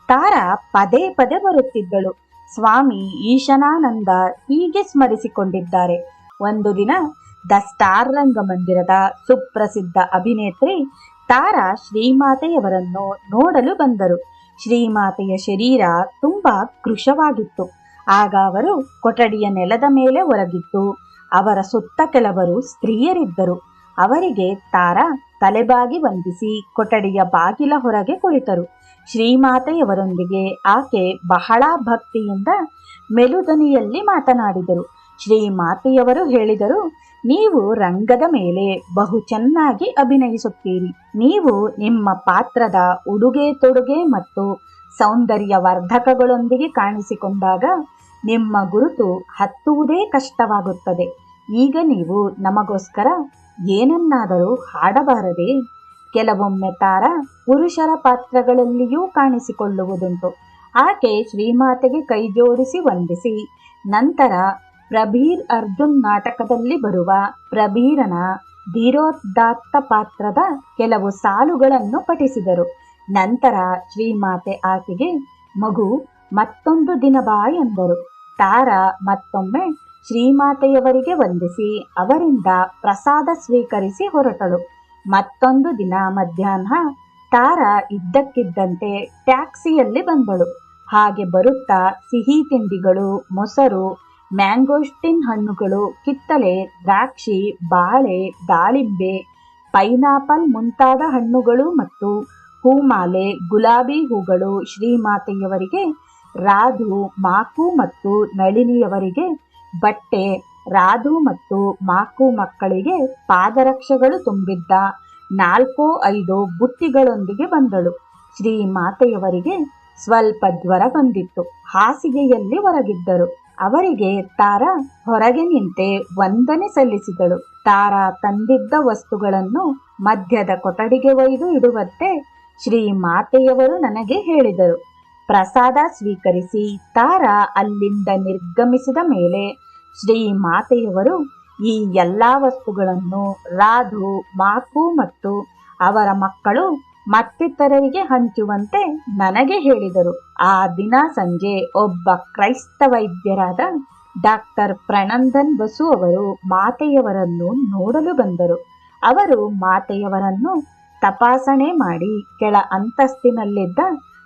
ತಾರಾ ಪದೇ ಪದೇ ಬರುತ್ತಿದ್ದಳು. ಸ್ವಾಮಿ ಈಶಾನಾನಂದ ಹೀಗೆ ಸ್ಮರಿಸಿಕೊಂಡಿದ್ದಾರೆ. ಒಂದು ದಿನ ದ ಸ್ಟಾರ್ ರಂಗಮಂದಿರದ ಸುಪ್ರಸಿದ್ಧ ಅಭಿನೇತ್ರಿ ತಾರಾ ಶ್ರೀಮಾತೆಯವರನ್ನು ನೋಡಲು ಬಂದರು. ಶ್ರೀಮಾತೆಯ ಶರೀರ ತುಂಬಾ ಕೃಶವಾಗಿತ್ತು. ಆಗ ಅವರು ಕೊಠಡಿಯ ನೆಲದ ಮೇಲೆ ಹೊರಗಿದ್ದು ಅವರ ಸುತ್ತ ಕೆಲವರು ಸ್ತ್ರೀಯರಿದ್ದರು. ಅವರಿಗೆ ತಾರಾ ತಲೆಬಾಗಿ ವಂದಿಸಿ ಕೊಠಡಿಯ ಬಾಗಿಲ ಹೊರಗೆ ಕುಳಿತರು. ಶ್ರೀಮಾತೆಯವರೊಂದಿಗೆ ಆಕೆ ಬಹಳ ಭಕ್ತಿಯಿಂದ ಮೆಲುದನಿಯಲ್ಲಿ ಮಾತನಾಡಿದರು. ಶ್ರೀಮಾತೆಯವರು ಹೇಳಿದರು, ನೀವು ರಂಗದ ಮೇಲೆ ಬಹು ಚೆನ್ನಾಗಿ ಅಭಿನಯಿಸುತ್ತೀರಿ. ನೀವು ನಿಮ್ಮ ಪಾತ್ರದ ಉಡುಗೆ ತೊಡುಗೆ ಮತ್ತು ಸೌಂದರ್ಯವರ್ಧಕಗಳೊಂದಿಗೆ ಕಾಣಿಸಿಕೊಂಡಾಗ ನಿಮ್ಮ ಗುರುತು ಹತ್ತುವುದೇ ಕಷ್ಟವಾಗುತ್ತದೆ. ಈಗ ನೀವು ನಮಗೋಸ್ಕರ ಏನನ್ನಾದರೂ ಹಾಡಬಾರದೇ? ಕೆಲವೊಮ್ಮೆ ತಾರಾ ಪುರುಷರ ಪಾತ್ರಗಳಲ್ಲಿಯೂ ಕಾಣಿಸಿಕೊಳ್ಳುವುದುಂಟು. ಆಕೆ ಶ್ರೀಮಾತೆಗೆ ಕೈಜೋಡಿಸಿ ವಂದಿಸಿ ನಂತರ ಪ್ರಬೀರ್ ಅರ್ಜುನ್ ನಾಟಕದಲ್ಲಿ ಬರುವ ಪ್ರಬೀರನ ಧೀರೋದಾತ್ತ ಪಾತ್ರದ ಕೆಲವು ಸಾಲುಗಳನ್ನು ಪಠಿಸಿದರು. ನಂತರ ಶ್ರೀಮಾತೆ ಆಕೆಗೆ ಮಗು ಮತ್ತೊಂದು ದಿನ ಬಾ ಎಂದರು. ತಾರಾ ಮತ್ತೊಮ್ಮೆ ಶ್ರೀಮಾತೆಯವರಿಗೆ ವಂದಿಸಿ ಅವರಿಂದ ಪ್ರಸಾದ ಸ್ವೀಕರಿಸಿ ಹೊರಟಳು. ಮತ್ತೊಂದು ದಿನ ಮಧ್ಯಾಹ್ನ ತಾರಾ ಇದ್ದಕ್ಕಿದ್ದಂತೆ ಟ್ಯಾಕ್ಸಿಯಲ್ಲಿ ಬಂದಳು. ಹಾಗೆ ಬರುತ್ತಾ ಸಿಹಿ ತಿಂಡಿಗಳು, ಮೊಸರು, ಮ್ಯಾಂಗೋಸ್ಟಿನ್ ಹಣ್ಣುಗಳು, ಕಿತ್ತಳೆ, ದ್ರಾಕ್ಷಿ, ಬಾಳೆ, ದಾಳಿಂಬೆ, ಪೈನಾಪಲ್ ಮುಂತಾದ ಹಣ್ಣುಗಳು ಮತ್ತು ಹೂಮಾಲೆ, ಗುಲಾಬಿ ಹೂಗಳು ಶ್ರೀಮಾತೆಯವರಿಗೆ, ರಾಧು, ಮಾಕು ಮತ್ತು ನಳಿನಿಯವರಿಗೆ ಬಟ್ಟೆ, ರಾಧು ಮತ್ತು ಮಾಕು ಮಕ್ಕಳಿಗೆ ಪಾದರಕ್ಷೆಗಳು ತುಂಬಿದ್ದ 4-5 ಬುಟ್ಟಿಗಳೊಂದಿಗೆ ಬಂದಳು. ಶ್ರೀಮಾತೆಯವರಿಗೆ ಸ್ವಲ್ಪ ಜ್ವರ ಬಂದಿತ್ತು. ಹಾಸಿಗೆಯಲ್ಲಿ ಹೊರಗಿದ್ದರು. ಅವರಿಗೆ ತಾರಾ ಹೊರಗೆ ನಿಂತೆ ವಂದನೆ ಸಲ್ಲಿಸಿದಳು. ತಾರಾ ತಂದಿದ್ದ ವಸ್ತುಗಳನ್ನು ಮಧ್ಯದ ಕೊಠಡಿಗೆ ಒಯ್ದು ಇಡುವಂತೆ ಶ್ರೀಮಾತೆಯವರು ನನಗೆ ಹೇಳಿದರು. ಪ್ರಸಾದ ಸ್ವೀಕರಿಸಿ ತಾರಾ ಅಲ್ಲಿಂದ ನಿರ್ಗಮಿಸಿದ ಮೇಲೆ ಶ್ರೀಮಾತೆಯವರು ಈ ಎಲ್ಲ ವಸ್ತುಗಳನ್ನು ರಾಧು, ಮಾಕು ಮತ್ತು ಅವರ ಮಕ್ಕಳು ಮತ್ತಿತರರಿಗೆ ಹಂಚುವಂತೆ ನನಗೆ ಹೇಳಿದರು. ಆ ದಿನ ಸಂಜೆ ಒಬ್ಬ ಕ್ರೈಸ್ತ ವೈದ್ಯರಾದ ಡಾಕ್ಟರ್ ಪ್ರಣಂದನ್ ಬಸು ಅವರು ಮಾತೆಯವರನ್ನು ನೋಡಲು ಬಂದರು. ಅವರು ಮಾತೆಯವರನ್ನು ತಪಾಸಣೆ ಮಾಡಿ ಕೆಳ ಅಂತಸ್ತಿನಲ್ಲಿದ್ದ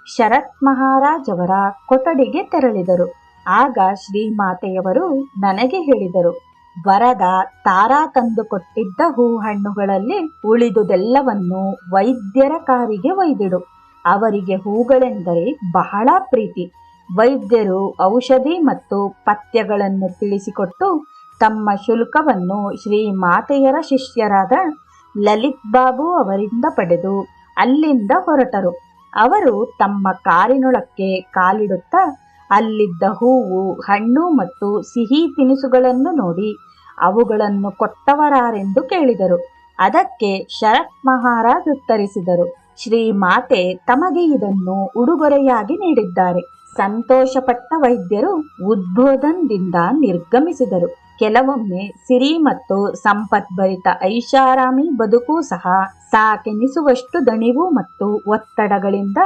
ಶರತ್ ಮಹಾರಾಜ್ ಅವರ ಕೊಠಡಿಗೆ ತೆರಳಿದರು. ಆಗ ಶ್ರೀಮಾತೆಯವರು ನನಗೆ ಹೇಳಿದರು, ವರದ ತಾರಾ ತಂದುಕೊಟ್ಟಿದ್ದ ಹಣ್ಣುಗಳಲ್ಲಿ ಉಳಿದುದೆಲ್ಲವನ್ನು ವೈದ್ಯರ ಕಾರಿಗೆ ಒಯ್ದಿಡು. ಅವರಿಗೆ ಹೂಗಳೆಂದರೆ ಬಹಳ ಪ್ರೀತಿ. ವೈದ್ಯರು ಔಷಧಿ ಮತ್ತು ಪಥ್ಯಗಳನ್ನು ತಿಳಿಸಿಕೊಟ್ಟು ತಮ್ಮ ಶುಲ್ಕವನ್ನು ಶ್ರೀಮಾತೆಯರ ಶಿಷ್ಯರಾದ ಲಲಿತ್ ಬಾಬು ಅವರಿಂದ ಪಡೆದು ಅಲ್ಲಿಂದ ಹೊರಟರು. ಅವರು ತಮ್ಮ ಕಾರಿನೊಳಕ್ಕೆ ಕಾಲಿಡುತ್ತಾ ಅಲ್ಲಿದ್ದ ಹೂವು, ಹಣ್ಣು ಮತ್ತು ಸಿಹಿ ತಿನಿಸುಗಳನ್ನು ನೋಡಿ ಅವುಗಳನ್ನು ಕೊಟ್ಟವರಾರೆಂದು ಕೇಳಿದರು. ಅದಕ್ಕೆ ಶರತ್ ಮಹಾರಾಜ್ ಉತ್ತರಿಸಿದರು, ಶ್ರೀಮಾತೆ ತಮಗೆ ಇದನ್ನು ಉಡುಗೊರೆಯಾಗಿ ನೀಡಿದ್ದಾರೆ. ಸಂತೋಷಪಟ್ಟ ವೈದ್ಯರು ಉದ್ಬೋಧನದಿಂದ ನಿರ್ಗಮಿಸಿದರು. ಕೆಲವೊಮ್ಮೆ ಸಿರಿ ಮತ್ತು ಸಂಪತ್ಭರಿತ ಐಷಾರಾಮಿ ಬದುಕು ಸಹ ಸಾಕೆನಿಸುವಷ್ಟು ದಣಿವು ಮತ್ತು ಒತ್ತಡಗಳಿಂದ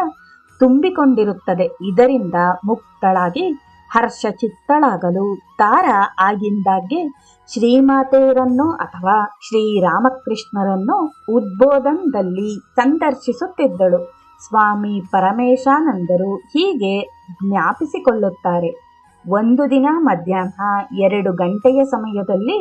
ತುಂಬಿಕೊಂಡಿರುತ್ತದೆ. ಇದರಿಂದ ಮುಕ್ತಳಾಗಿ ಹರ್ಷಚಿತ್ತಳಾಗಲು ತಾರಾ ಆಗಿಂದಾಗ್ಗೆ ಶ್ರೀಮಾತೆಯರನ್ನು ಅಥವಾ ಶ್ರೀರಾಮಕೃಷ್ಣರನ್ನು ಉದ್ಬೋಧನದಲ್ಲಿ ಸಂದರ್ಶಿಸುತ್ತಿದ್ದಳು. ಸ್ವಾಮಿ ಪರಮೇಶಾನಂದರು ಹೀಗೆ ಜ್ಞಾಪಿಸಿಕೊಳ್ಳುತ್ತಾರೆ. ಒಂದು ದಿನ ಮಧ್ಯಾಹ್ನ 2 ಗಂಟೆಯ ಸಮಯದಲ್ಲಿ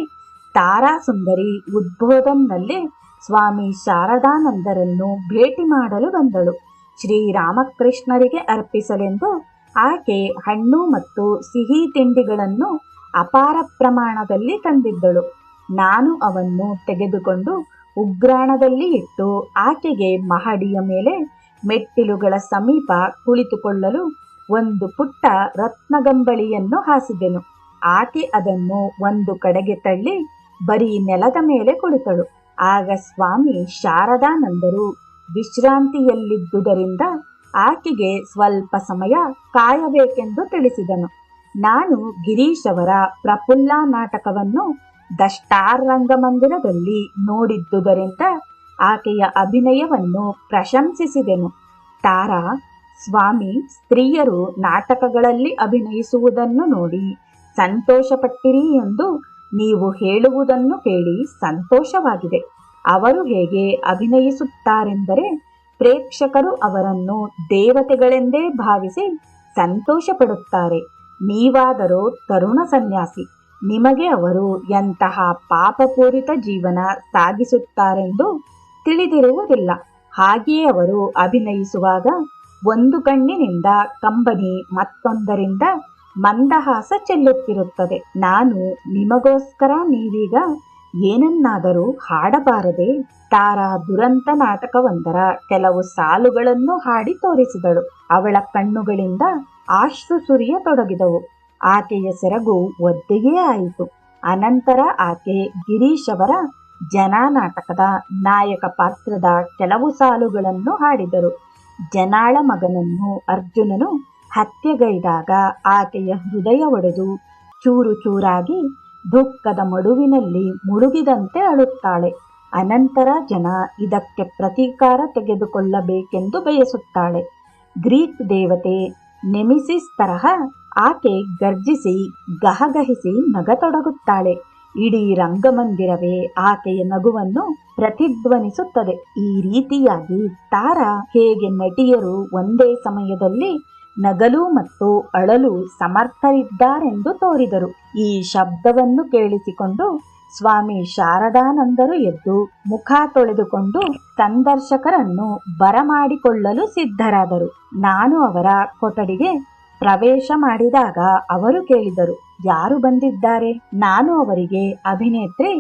ತಾರಾ ಸುಂದರಿ ಉದ್ಬೋಧನದಲ್ಲಿ ಸ್ವಾಮಿ ಶಾರದಾನಂದರನ್ನು ಭೇಟಿ ಮಾಡಲು ಬಂದಳು. ಶ್ರೀರಾಮಕೃಷ್ಣರಿಗೆ ಅರ್ಪಿಸಲೆಂದು ಆಕೆ ಹಣ್ಣು ಮತ್ತು ಸಿಹಿ ತಿಂಡಿಗಳನ್ನು ಅಪಾರ ಪ್ರಮಾಣದಲ್ಲಿ ತಂದಿದ್ದಳು. ನಾನು ಅವನ್ನು ತೆಗೆದುಕೊಂಡು ಉಗ್ರಾಣದಲ್ಲಿ ಇಟ್ಟು ಆಕೆಗೆ ಮಹಡಿಯ ಮೇಲೆ ಮೆಟ್ಟಿಲುಗಳ ಸಮೀಪ ಕುಳಿತುಕೊಳ್ಳಲು ಒಂದು ಪುಟ್ಟ ರತ್ನಗಂಬಳಿಯನ್ನು ಹಾಸಿದೆನು. ಆಕೆ ಅದನ್ನು ಒಂದು ಕಡೆಗೆ ತಳ್ಳಿ ಬರೀ ನೆಲದ ಮೇಲೆ ಕುಳಿತಳು. ಆಗ ಸ್ವಾಮಿ ಶಾರದಾನಂದರು ವಿಶ್ರಾಂತಿಯಲ್ಲಿದ್ದುದರಿಂದ ಆಕೆಗೆ ಸ್ವಲ್ಪ ಸಮಯ ಕಾಯಬೇಕೆಂದು ತಿಳಿಸಿದನು. ನಾನು ಗಿರೀಶ್ ಅವರ ಪ್ರಫುಲ್ಲ ನಾಟಕವನ್ನು ದ ಸ್ಟಾರ್ ರಂಗಮಂದಿರದಲ್ಲಿ ನೋಡಿದ್ದುದರಿಂದ ಆಕೆಯ ಅಭಿನಯವನ್ನು ಪ್ರಶಂಸಿಸಿದೆನು. ತಾರಾ, ಸ್ವಾಮಿ ಸ್ತ್ರೀಯರು ನಾಟಕಗಳಲ್ಲಿ ಅಭಿನಯಿಸುವುದನ್ನು ನೋಡಿ ಸಂತೋಷಪಟ್ಟಿರಿ ಎಂದು ನೀವು ಹೇಳುವುದನ್ನು ಕೇಳಿ ಸಂತೋಷವಾಗಿದೆ. ಅವರು ಹೇಗೆ ಅಭಿನಯಿಸುತ್ತಾರೆಂದರೆ ಪ್ರೇಕ್ಷಕರು ಅವರನ್ನು ದೇವತೆಗಳೆಂದೇ ಭಾವಿಸಿ ಸಂತೋಷ ಪಡುತ್ತಾರೆ. ನೀವಾದರೂ ತರುಣ ಸನ್ಯಾಸಿ, ನಿಮಗೆ ಅವರು ಎಂತಹ ಪಾಪಪೂರಿತ ಜೀವನ ಸಾಗಿಸುತ್ತಾರೆಂದು ತಿಳಿದಿರುವುದಿಲ್ಲ. ಹಾಗೆಯೇ ಅವರು ಅಭಿನಯಿಸುವಾಗ ಒಂದು ಕಣ್ಣಿನಿಂದ ಕಂಬನಿ, ಮತ್ತೊಂದರಿಂದ ಮಂದಹಾಸ ಚೆಲ್ಲುತ್ತಿರುತ್ತದೆ. ನಾನು ನಿಮಗೋಸ್ಕರ ನೀವೀಗ ಏನನ್ನಾದರೂ ಹಾಡಬಾರದೆ? ತಾರಾ ದುರಂತ ನಾಟಕವೊಂದರ ಕೆಲವು ಸಾಲುಗಳನ್ನು ಹಾಡಿ ತೋರಿಸಿದಳು. ಅವಳ ಕಣ್ಣುಗಳಿಂದ ಅಶ್ರು ಸುರಿಯತೊಡಗಿದವು. ಆಕೆಯ ಸೆರಗು ಒದ್ದೆಯೇ ಆಯಿತು. ಅನಂತರ ಆಕೆ ಗಿರೀಶ್ ಅವರ ಜನ ನಾಟಕದ ನಾಯಕ ಪಾತ್ರದ ಕೆಲವು ಸಾಲುಗಳನ್ನು ಹಾಡಿದರು. ಜನಾಳ ಮಗನನ್ನು ಅರ್ಜುನನು ಹತ್ಯೆಗೈದಾಗ ಆಕೆಯ ಹೃದಯ ಒಡೆದು ಚೂರು ಚೂರಾಗಿ ದುಃಖದ ಮಡುವಿನಲ್ಲಿ ಮುಳುಗಿದಂತೆ ಅಳುತ್ತಾಳೆ. ಅನಂತರ ಜನ ಇದಕ್ಕೆ ಪ್ರತೀಕಾರ ತೆಗೆದುಕೊಳ್ಳಬೇಕೆಂದು ಬಯಸುತ್ತಾಳೆ. ಗ್ರೀಕ್ ದೇವತೆ ನೆಮಿಸಿಸ್ ತರಹ ಆಕೆ ಗರ್ಜಿಸಿ ಗಹಗಹಿಸಿ ನಗತೊಡಗುತ್ತಾಳೆ. ಇಡೀ ರಂಗಮಂದಿರವೇ ಆಕೆಯ ನಗುವನ್ನು ಪ್ರತಿಧ್ವನಿಸುತ್ತದೆ. ಈ ರೀತಿಯಾಗಿ ತಾರಾ ಹೇಗೆ ನಟಿಯರು ಒಂದೇ ಸಮಯದಲ್ಲಿ ನಗಲು ಮತ್ತು ಅಳಲು ಸಮರ್ಥರಿದ್ದಾರೆಂದು ತೋರಿದರು. ಈ ಶಬ್ದವನ್ನು ಕೇಳಿಸಿಕೊಂಡು ಸ್ವಾಮಿ ಶಾರದಾನಂದರು ಎದ್ದು ಮುಖ ತೊಳೆದುಕೊಂಡು ಸಂದರ್ಶಕರನ್ನು ಬರಮಾಡಿಕೊಳ್ಳಲು ಸಿದ್ಧರಾದರು. ನಾನು ಅವರ ಕೊಠಡಿಗೆ ಪ್ರವೇಶ ಮಾಡಿದಾಗ ಅವರು ಕೇಳಿದರು, ಯಾರು ಬಂದಿದ್ದಾರೆ? ನಾನು ಅವರಿಗೆ ಅಭಿನೇತ್ರಿ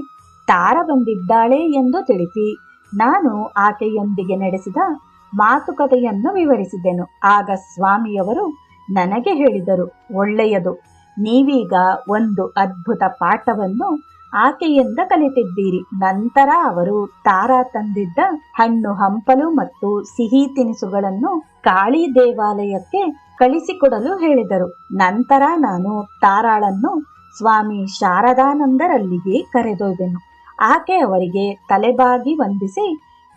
ತಾರಾ ಬಂದಿದ್ದಾಳೆ ಎಂದು ತಿಳಿಸಿ ನಾನು ಆಕೆಯೊಂದಿಗೆ ನಡೆಸಿದ ಮಾತುಕತೆಯನ್ನು ವಿವರಿಸಿದೆನು. ಆಗ ಸ್ವಾಮಿಯವರು ನನಗೆ ಹೇಳಿದರು, ಒಳ್ಳೆಯದು, ನೀವೀಗ ಒಂದು ಅದ್ಭುತ ಪಾಠವನ್ನು ಆಕೆಯಿಂದ ಕಲಿತಿದ್ದೀರಿ. ನಂತರ ಅವರು ತಾರಾ ತಂದಿದ್ದ ಹಣ್ಣು ಹಂಪಲು ಮತ್ತು ಸಿಹಿ ತಿನಿಸುಗಳನ್ನು ಕಾಳಿ ದೇವಾಲಯಕ್ಕೆ ಕಳಿಸಿಕೊಡಲು ಹೇಳಿದರು. ನಂತರ ನಾನು ತಾರಾಳನ್ನು ಸ್ವಾಮಿ ಶಾರದಾನಂದರಲ್ಲಿಗೆ ಕರೆದೊಯ್ದೆನು. ಆಕೆ ಅವರಿಗೆ ತಲೆಬಾಗಿ ವಂದಿಸಿ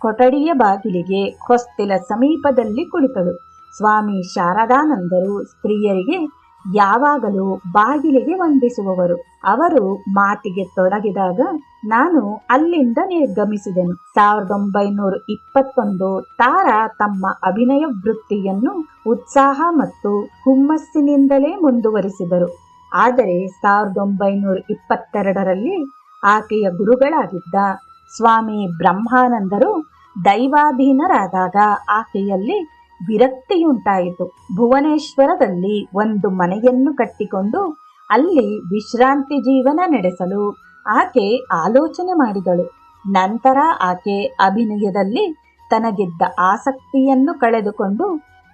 ಕೊಠಡಿಯ ಬಾಗಿಲಿಗೆ ಹೊಸ್ತಿಲ ಸಮೀಪದಲ್ಲಿ ಕುಳಿತಳು. ಸ್ವಾಮಿ ಶಾರದಾನಂದರು ಸ್ತ್ರೀಯರಿಗೆ ಯಾವಾಗಲೂ ಬಾಗಿಲಿಗೆ ವಂದಿಸುವವರು. ಅವರು ಮಾತಿಗೆ ತೊಡಗಿದಾಗ ನಾನು ಅಲ್ಲಿಂದ ನಿರ್ಗಮಿಸಿದೆನು. 1921 ತಾರಾ ತಮ್ಮ ಅಭಿನಯ ವೃತ್ತಿಯನ್ನು ಉತ್ಸಾಹ ಮತ್ತು ಹುಮ್ಮಸ್ಸಿನಿಂದಲೇ ಮುಂದುವರಿಸಿದರು. ಆದರೆ 1922ರಲ್ಲಿ ಆಕೆಯ ಗುರುಗಳಾಗಿದ್ದ ಸ್ವಾಮಿ ಬ್ರಹ್ಮಾನಂದರು ದೈವಾಧೀನರಾದಾಗ ಆಕೆಯಲ್ಲಿ ವಿರಕ್ತಿಯುಂಟಾಯಿತು. ಭುವನೇಶ್ವರದಲ್ಲಿ ಒಂದು ಮನೆಯನ್ನು ಕಟ್ಟಿಕೊಂಡು ಅಲ್ಲಿ ವಿಶ್ರಾಂತಿ ಜೀವನ ನಡೆಸಲು ಆಕೆ ಆಲೋಚನೆ ಮಾಡಿದಳು. ನಂತರ ಆಕೆ ಅಭಿನಯದಲ್ಲಿ ತನಗಿದ್ದ ಆಸಕ್ತಿಯನ್ನು ಕಳೆದುಕೊಂಡು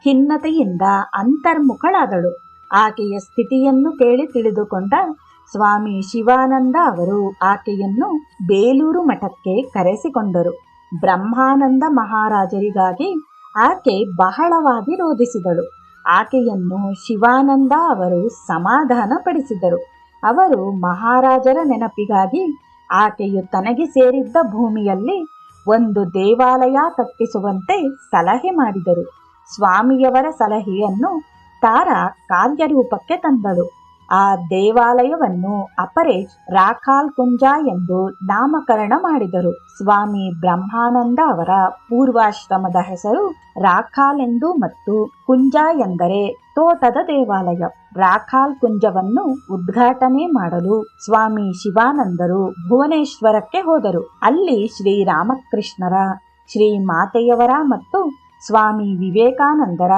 ಖಿನ್ನತೆಯಿಂದ ಅಂತರ್ಮುಖಳಾದಳು. ಆಕೆಯ ಸ್ಥಿತಿಯನ್ನು ಕೇಳಿ ತಿಳಿದುಕೊಂಡ ಸ್ವಾಮಿ ಶಿವಾನಂದ ಅವರು ಆಕೆಯನ್ನು ಬೇಲೂರು ಮಠಕ್ಕೆ ಕರೆಸಿಕೊಂಡರು. ಬ್ರಹ್ಮಾನಂದ ಮಹಾರಾಜರಿಗಾಗಿ ಆಕೆ ಬಹಳವಾಗಿ ರೋಧಿಸಿದಳು. ಆಕೆಯನ್ನು ಶಿವಾನಂದ ಅವರು ಸಮಾಧಾನ ಪಡಿಸಿದರು. ಅವರು ಮಹಾರಾಜರ ನೆನಪಿಗಾಗಿ ಆಕೆಯು ತನಗೆ ಸೇರಿದ್ದ ಭೂಮಿಯಲ್ಲಿ ಒಂದು ದೇವಾಲಯ ಕಟ್ಟಿಸುವಂತೆ ಸಲಹೆ ಮಾಡಿದರು. ಸ್ವಾಮಿಯವರ ಸಲಹೆಯನ್ನು ತಾರಾ ಕಾರ್ಯರೂಪಕ್ಕೆ ತಂದಳು. ಆ ದೇವಾಲಯವನ್ನು ಅಪರೇಶ್ ರಾಖಾಲ್ ಕುಂಜ ಎಂದು ನಾಮಕರಣ ಮಾಡಿದರು. ಸ್ವಾಮಿ ಬ್ರಹ್ಮಾನಂದ ಅವರ ಪೂರ್ವಾಶ್ರಮದ ಹೆಸರು ರಾಖಾಲ್ ಎಂದು ಮತ್ತು ಕುಂಜ ಎಂದರೆ ತೋಟದ ದೇವಾಲಯ. ರಾಖಾಲ್ ಕುಂಜವನ್ನು ಉದ್ಘಾಟನೆ ಮಾಡಲು ಸ್ವಾಮಿ ಶಿವಾನಂದರು ಭುವನೇಶ್ವರಕ್ಕೆ ಹೋದರು. ಅಲ್ಲಿ ಶ್ರೀರಾಮಕೃಷ್ಣರ, ಶ್ರೀ ಮಾತೆಯವರ ಮತ್ತು ಸ್ವಾಮಿ ವಿವೇಕಾನಂದರ